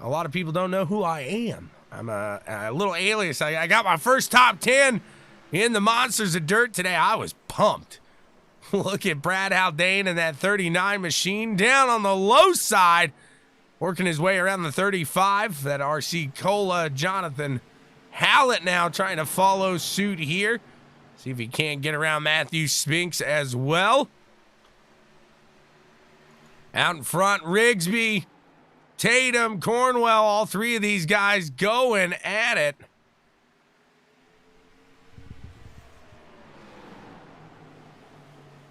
A lot of people don't know who I am. I'm a little alias. I got my first top 10 in the Monsters of Dirt today. I was pumped. Look at Brad Haldane and that 39 machine down on the low side, working his way around the 35. That RC Cola, Jonathan Hallett now trying to follow suit here. See if he can't get around Matthew Spinks as well. Out in front, Rigsby, Tatum, Cornwell, all three of these guys going at it.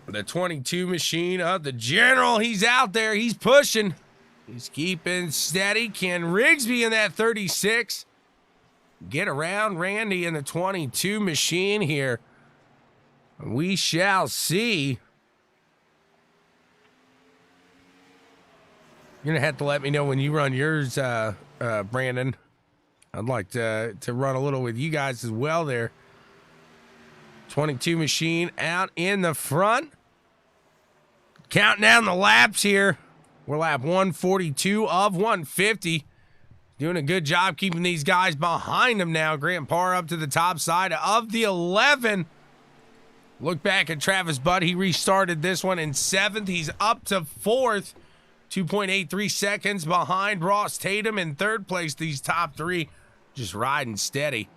The 22 machine of the General, he's out there, he's pushing. He's keeping steady. Can Rigsby in that 36 get around Randy in the 22 machine here? We shall see. You're going to have to let me know when you run yours, Brandon. I'd like to run a little with you guys as well there. 22 machine out in the front. Counting down the laps here. We're lap 142 of 150. Doing a good job keeping these guys behind him now. Grant Parr up to the top side of the 11. Look back at Travis Butt. He restarted this one in 7th. He's up to 4th. 2.83 seconds behind Ross Tatum in 3rd place. These top 3 just riding steady.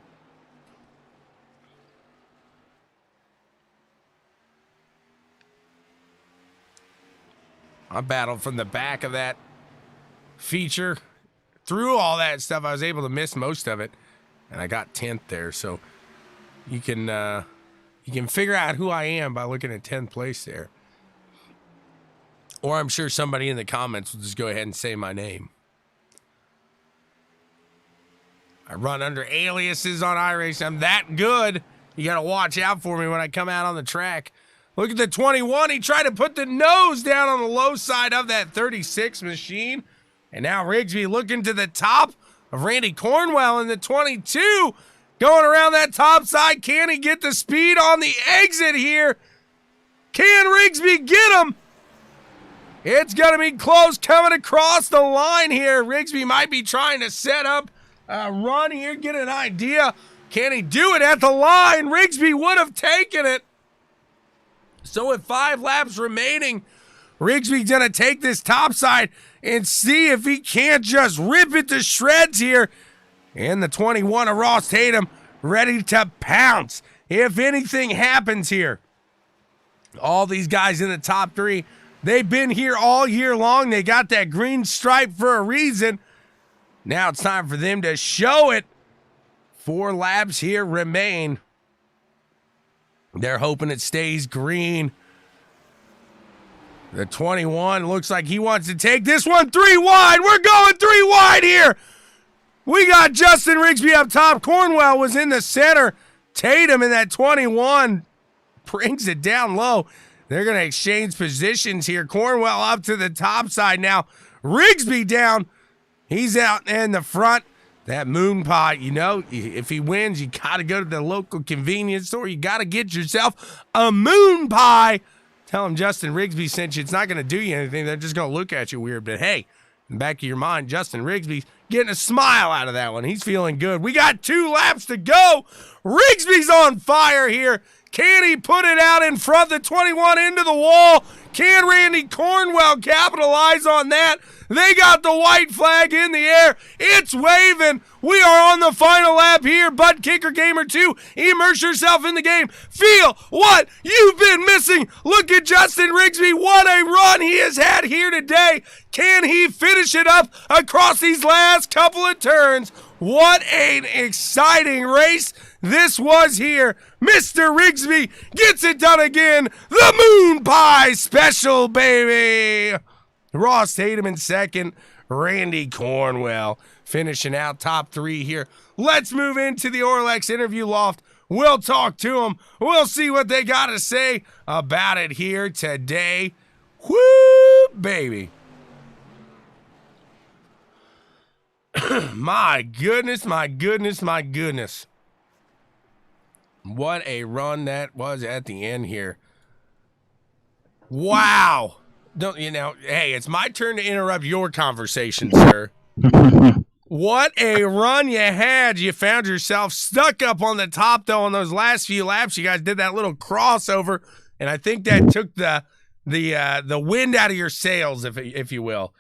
I battled from the back of that feature. Through all that stuff, I was able to miss most of it. And I got 10th there. So you can figure out who I am by looking at 10th place there. Or I'm sure somebody in the comments will just go ahead and say my name. I run under aliases on iRacing. I'm that good. You got to watch out for me when I come out on the track. Look at the 21. He tried to put the nose down on the low side of that 36 machine. And now Rigsby looking to the top of Randy Cornwell in the 22. Going around that top side. Can he get the speed on the exit here? Can Rigsby get him? It's going to be close coming across the line here. Rigsby might be trying to set up a run here, get an idea. Can he do it at the line? Rigsby would have taken it. So with 5 laps remaining, Rigsby's going to take this topside and see if he can't just rip it to shreds here. And the 21 of Ross Tatum ready to pounce if anything happens here. All these guys in the top 3, they've been here all year long. They got that green stripe for a reason. Now it's time for them to show it. 4 laps here remain. They're hoping it stays green. The 21 looks like he wants to take this one 3 wide. We're going 3 wide here. We got Justin Rigsby up top. Cornwell was in the center. Tatum in that 21 brings it down low. They're going to exchange positions here. Cornwell up to the top side now. Rigsby down. He's out in the front. That moon pie, you know, if he wins, you got to go to the local convenience store. You got to get yourself a moon pie. Tell him Justin Rigsby sent you. It's not going to do you anything. They're just going to look at you weird. But hey, in the back of your mind, Justin Rigsby's getting a smile out of that one. He's feeling good. We got 2 laps to go. Rigsby's on fire here. Can he put it out in front? The 21 into the wall. Can Randy Cornwell capitalize on that? They got the white flag in the air. It's waving. We are on the final lap here. ButtKicker Gamer 2, immerse yourself in the game. Feel what you've been missing. Look at Justin Rigsby. What a run he has had here today. Can he finish it up across these last couple of turns? What an exciting race this was here. Mr. Rigsby gets it done again. The Moon Pie Special, baby. Ross Tatum in second. Randy Cornwell finishing out top 3 here. Let's move into the Auralex interview loft. We'll talk to them. We'll see what they got to say about it here today. Woo, baby. My goodness, my goodness, my goodness. What a run that was at the end here. Wow. Don't you know, hey, it's my turn to interrupt your conversation, sir. What a run you had. You found yourself stuck up on the top, though, on those last few laps. You guys did that little crossover, and I think that took the wind out of your sails, if you will.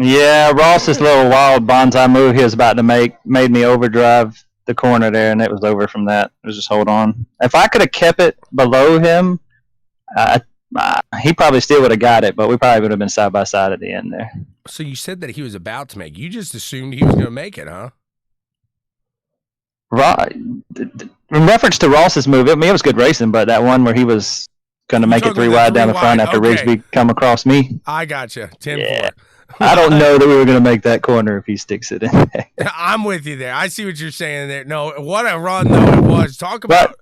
Yeah, Ross's little wild bonsai move he was about to make made me overdrive the corner there, and it was over from that. It was just hold on. If I could have kept it below him, he probably still would have got it, but we probably would have been side by side at the end there. So you said that he was about to make. You just assumed he was going to make it, huh? Right. In reference to Ross's move, I mean, it was good racing, but that one where he was going to make it 3 wide down the front after Rigsby come across me. I got you. 10-4. Yeah. I don't know that we were going to make that corner if he sticks it in there. I'm with you there. I see what you're saying there. No, what a run, though, it was. Talk about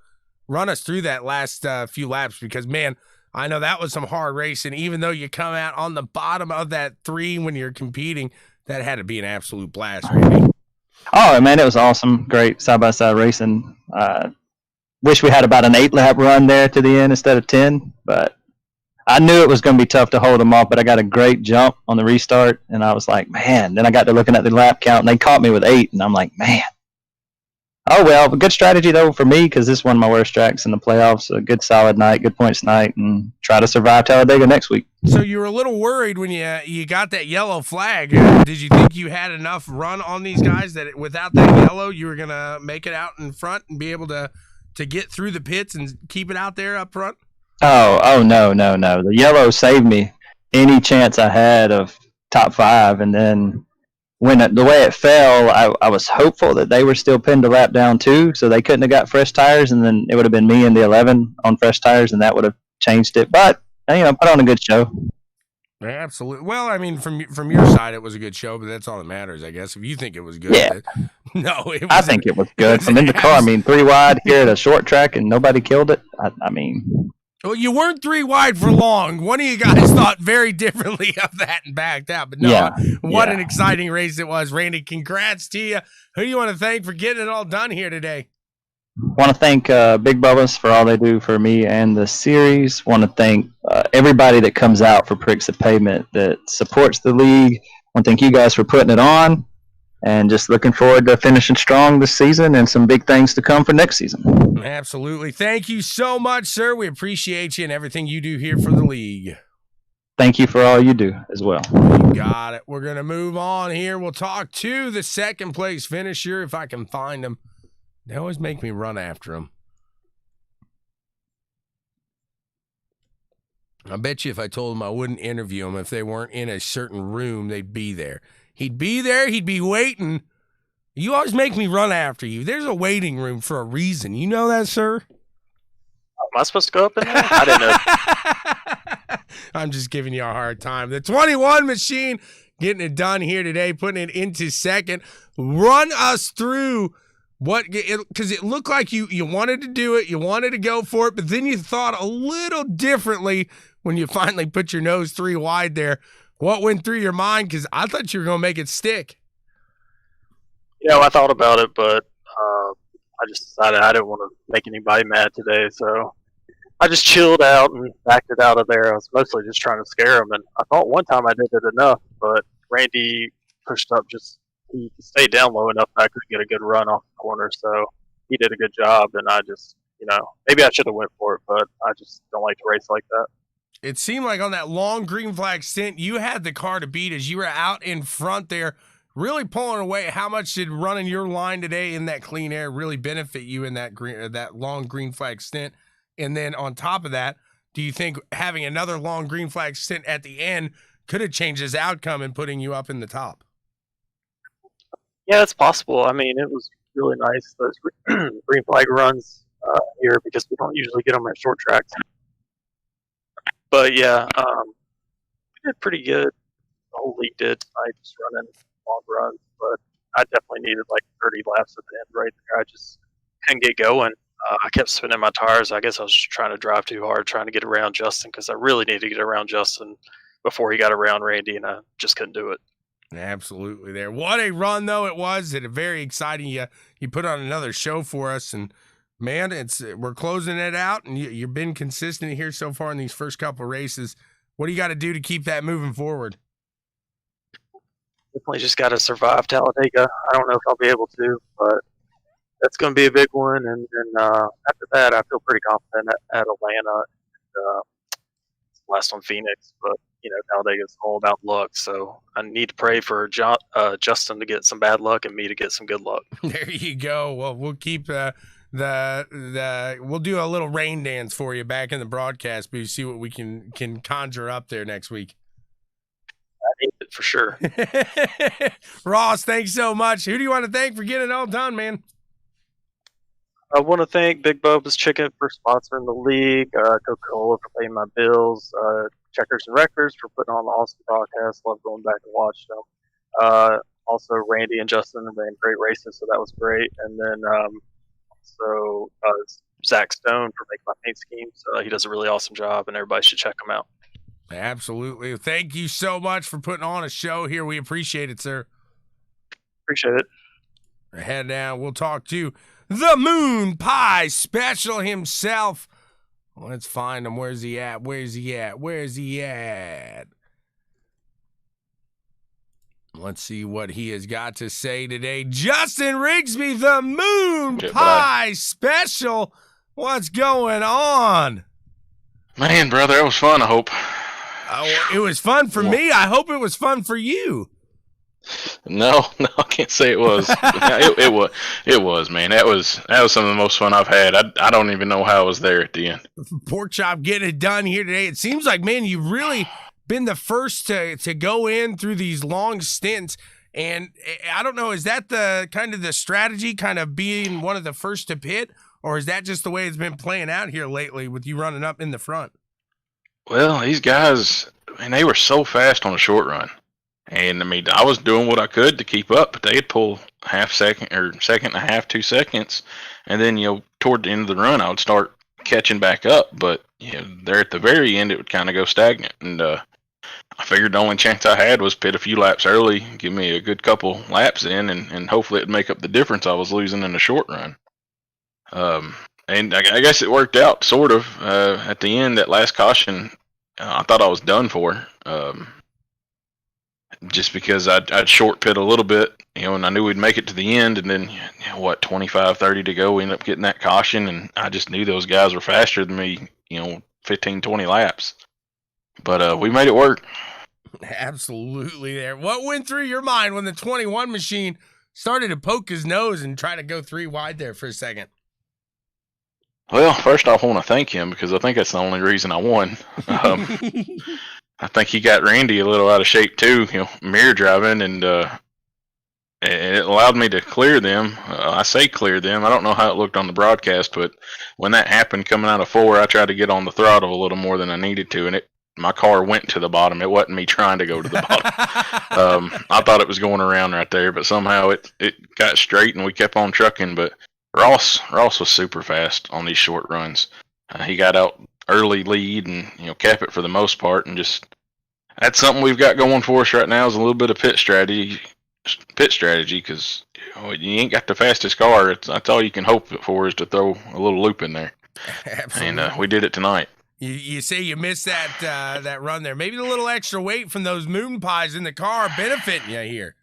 run us through that last few laps because, man, I know that was some hard racing. Even though you come out on the bottom of that 3 when you're competing, that had to be an absolute blast, Randy. Oh, man, it was awesome. Great side-by-side racing. Wish we had about an 8-lap run there to the end instead of 10, but I knew it was going to be tough to hold them off, but I got a great jump on the restart, and I was like, man. Then I got to looking at the lap count, and they caught me with 8, and I'm like, man. Oh, well, a good strategy, though, for me, because this is one of my worst tracks in the playoffs. A good solid night, good points night, and try to survive Talladega next week. So you were a little worried when you got that yellow flag. Did you think you had enough run on these guys that without that yellow, you were going to make it out in front and be able to get through the pits and keep it out there up front? Oh, no. The yellow saved me any chance I had of top 5, and then when the way it fell, I was hopeful that they were still pinned a lap down too, so they couldn't have got fresh tires, and then it would have been me and the 11 on fresh tires, and that would have changed it. But put on a good show. Yeah, absolutely. Well, I mean, from your side, it was a good show, but that's all that matters, I guess. If you think it was good, yeah. No, I think it was good. From in the car, 3 wide here at a short track, and nobody killed it. I mean. Well, you weren't 3 wide for long. One of you guys thought very differently of that and backed out. But no, what an exciting race it was. Randy, congrats to you. Who do you want to thank for getting it all done here today? Want to thank Big Bubba's for all they do for me and the series. Want to thank everybody that comes out for Pricks of Pavement that supports the league. Want to thank you guys for putting it on. and just looking forward to finishing strong this season and some big things to come for next season. Absolutely. Thank you so much, sir. We appreciate you and everything you do here for the league. Thank you for all you do as well. You got it. We're going to move on here. We'll talk to the second place finisher if I can find him. They always make me run after him. I bet you if I told him I wouldn't interview him, if they weren't in a certain room, they'd be there. He'd be there. He'd be waiting. You always make me run after you. There's a waiting room for a reason. You know that, sir? Am I supposed to go up in there? I didn't know. I'm just giving you a hard time. The 21 machine getting it done here today, putting it into second. Run us through what, because it looked like you wanted to do it, you wanted to go for it, but then you thought a little differently when you finally put your nose 3 wide there. What went through your mind? Because I thought you were going to make it stick. Yeah, I thought about it, but I just decided I didn't want to make anybody mad today, so I just chilled out and backed it out of there. I was mostly just trying to scare him, and I thought one time I did it enough, but Randy pushed up he stayed down low enough that I could get a good run off the corner, so he did a good job, and I just, maybe I should have went for it, but I just don't like to race like that. It seemed like on that long green flag stint, you had the car to beat as you were out in front there, really pulling away. How much did running your line today in that clean air really benefit you in that long green flag stint? And then on top of that, do you think having another long green flag stint at the end could have changed his outcome and putting you up in the top? Yeah, it's possible. I mean, it was really nice, those green flag runs here, because we don't usually get them at short tracks. But yeah, we did pretty good. The whole league did tonight, just running long runs. But I definitely needed like 30 laps at the end right there. I just couldn't get going. I kept spinning my tires. I guess I was just trying to drive too hard, trying to get around Justin, because I really needed to get around Justin before he got around Randy, and I just couldn't do it. Absolutely there. What a run, though, it was. It very exciting. You put on another show for us, and man, we're closing it out, and you've been consistent here so far in these first couple races. What do you got to do to keep that moving forward? Definitely just got to survive Talladega. I don't know if I'll be able to, but that's going to be a big one. And then after that, I feel pretty confident at Atlanta. And, last on Phoenix, but Talladega is all about luck. So I need to pray for Justin to get some bad luck and me to get some good luck. There you go. Well, we'll keep we'll do a little rain dance for you back in the broadcast, but you see what we can conjure up there next week. I need it for sure. Ross, thanks so much. Who do you want to thank for getting it all done, man? I want to thank Big Bubba's Chicken for sponsoring the league, Coca-Cola for paying my bills, Checkers and Wreckers for putting on the awesome broadcast. Love going back and watching them. Also, Randy and Justin have been great races, so that was great. And then also Zach Stone for making my paint schemes. He does a really awesome job, and everybody should check him out. Absolutely. Thank you so much for putting on a show here. We appreciate it, sir. Appreciate it. Head down. We'll talk to the Moon Pie Special himself. Let's find him. Where's he at? Where's he at? Where's he at? Let's see what he has got to say today. Justin Rigsby, the Moon Pie Special. What's going on? Man, brother, it was fun, I hope. Oh, it was fun for me. I hope it was fun for you. No, I can't say it was. It was, man. That was some of the most fun I've had. I don't even know how I was there at the end. Pork Chop getting it done here today. It seems like, man, you've really been the first to go in through these long stints. And I don't know, is that the kind of the strategy, kind of being one of the first to pit? Or is that just the way it's been playing out here lately with you running up in the front? Well, these guys, man, they were so fast on a short run. And, I mean, I was doing what I could to keep up, but they'd pull half second or second and a half, 2 seconds. And then, toward the end of the run, I would start catching back up. But, there at the very end, it would kind of go stagnant. And I figured the only chance I had was pit a few laps early, give me a good couple laps in, and hopefully it'd make up the difference I was losing in the short run. And I guess it worked out, sort of. At the end, that last caution, I thought I was done for. just because I'd short pit a little bit, and I knew we'd make it to the end, and then 25, 30 to go, we ended up getting that caution, and I just knew those guys were faster than me, 15, 20 laps. But we made it work. Absolutely there. What went through your mind when the 21 machine started to poke his nose and try to go 3 wide there for a second? Well, first off, I want to thank him because I think that's the only reason I won. I think he got Randy a little out of shape too, mirror driving, and it allowed me to clear them. I say clear them. I don't know how it looked on the broadcast, but when that happened coming out of 4, I tried to get on the throttle a little more than I needed to, and my car went to the bottom. It wasn't me trying to go to the bottom. I thought it was going around right there, but somehow it got straight, and we kept on trucking. But Ross was super fast on these short runs. He got out early lead and kept it for the most part, and just that's something we've got going for us right now is a little bit of pit strategy because you ain't got the fastest car. That's all you can hope for is to throw a little loop in there. Absolutely. And we did it tonight. You say you missed that run there. Maybe the little extra weight from those moon pies in the car benefiting you here.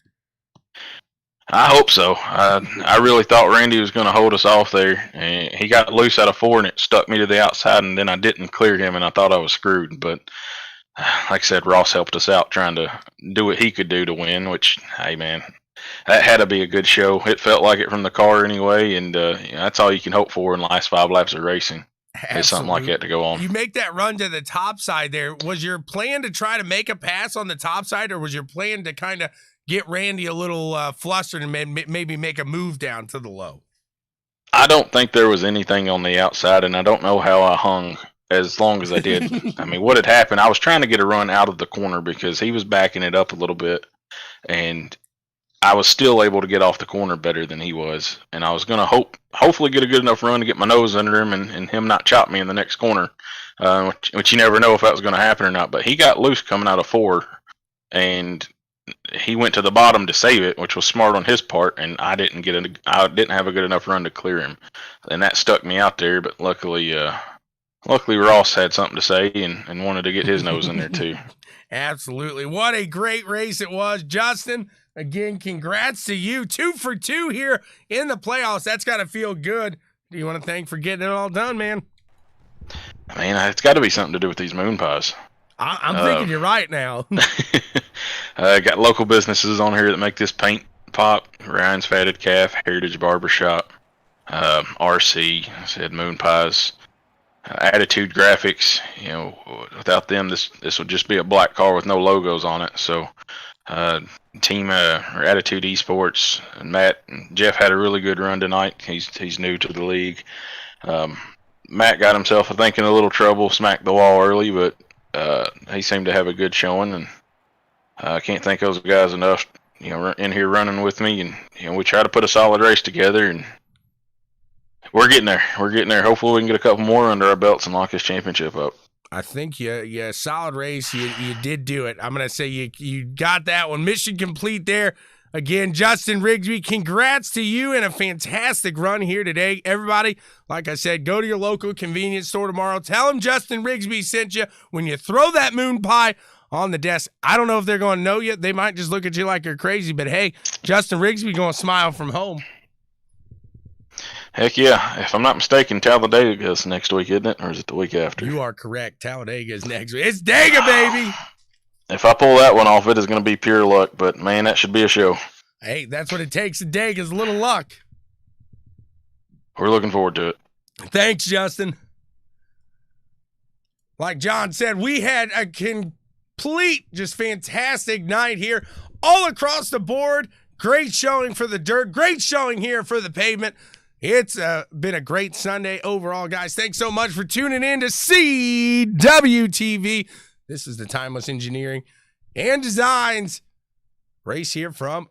I hope so. I really thought Randy was going to hold us off there. And he got loose out of 4, and it stuck me to the outside, and then I didn't clear him, and I thought I was screwed. But like I said, Ross helped us out trying to do what he could do to win, which, hey, man, that had to be a good show. It felt like it from the car anyway, and that's all you can hope for in the last 5 laps of racing. Is something like that to go on. You make that run to the top side there. Was your plan to try to make a pass on the top side, or was your plan to kind of get Randy a little flustered and maybe make a move down to the low? I don't think there was anything on the outside, and I don't know how I hung as long as I did. I mean, what had happened, I was trying to get a run out of the corner because he was backing it up a little bit, and I was still able to get off the corner better than he was, and I was going to hopefully get a good enough run to get my nose under him and him not chop me in the next corner, which you never know if that was going to happen or not. But he got loose coming out of 4, and he went to the bottom to save it, which was smart on his part, and I didn't have a good enough run to clear him, and that stuck me out there. But luckily Ross had something to say and wanted to get his nose in there too. Absolutely. What a great race it was, Justin. Again, congrats to you. 2 for 2 here in the playoffs. That's got to feel good. Do you want to thank for getting it all done, man? Man, it's got to be something to do with these moon pies. I'm thinking you're right now. Got local businesses on here that make this paint pop. Ryan's Fatted Calf, Heritage Barbershop, RC, I said moon pies, Attitude Graphics. Without them, this would just be a black car with no logos on it. So, Team or Attitude Esports and Matt and Jeff had a really good run tonight. He's new to the league. Matt got himself, I think, in a little trouble, smacked the wall early, but he seemed to have a good showing, and I can't thank those guys enough. In here running with me, and we try to put a solid race together, and we're getting there. Hopefully, we can get a couple more under our belts and lock this championship up. I think solid race. You did do it. I'm going to say you got that one. Mission complete there. Again, Justin Rigsby, congrats to you and a fantastic run here today. Everybody, like I said, go to your local convenience store tomorrow. Tell them Justin Rigsby sent you. When you throw that moon pie on the desk, I don't know if they're going to know you. They might just look at you like you're crazy, but hey, Justin Rigsby going to smile from home. Heck yeah. If I'm not mistaken, Talladega is next week, isn't it? Or is it the week after? You are correct. Talladega is next week. It's Dega, baby. If I pull that one off, it is going to be pure luck. But, man, that should be a show. Hey, that's what it takes. Dega's a little luck. We're looking forward to it. Thanks, Justin. Like John said, we had a complete, just fantastic night here. All across the board. Great showing for the dirt. Great showing here for the pavement. It's been a great Sunday overall, guys. Thanks so much for tuning in to CWTV. This is the Timeless Engineering and Designs race here from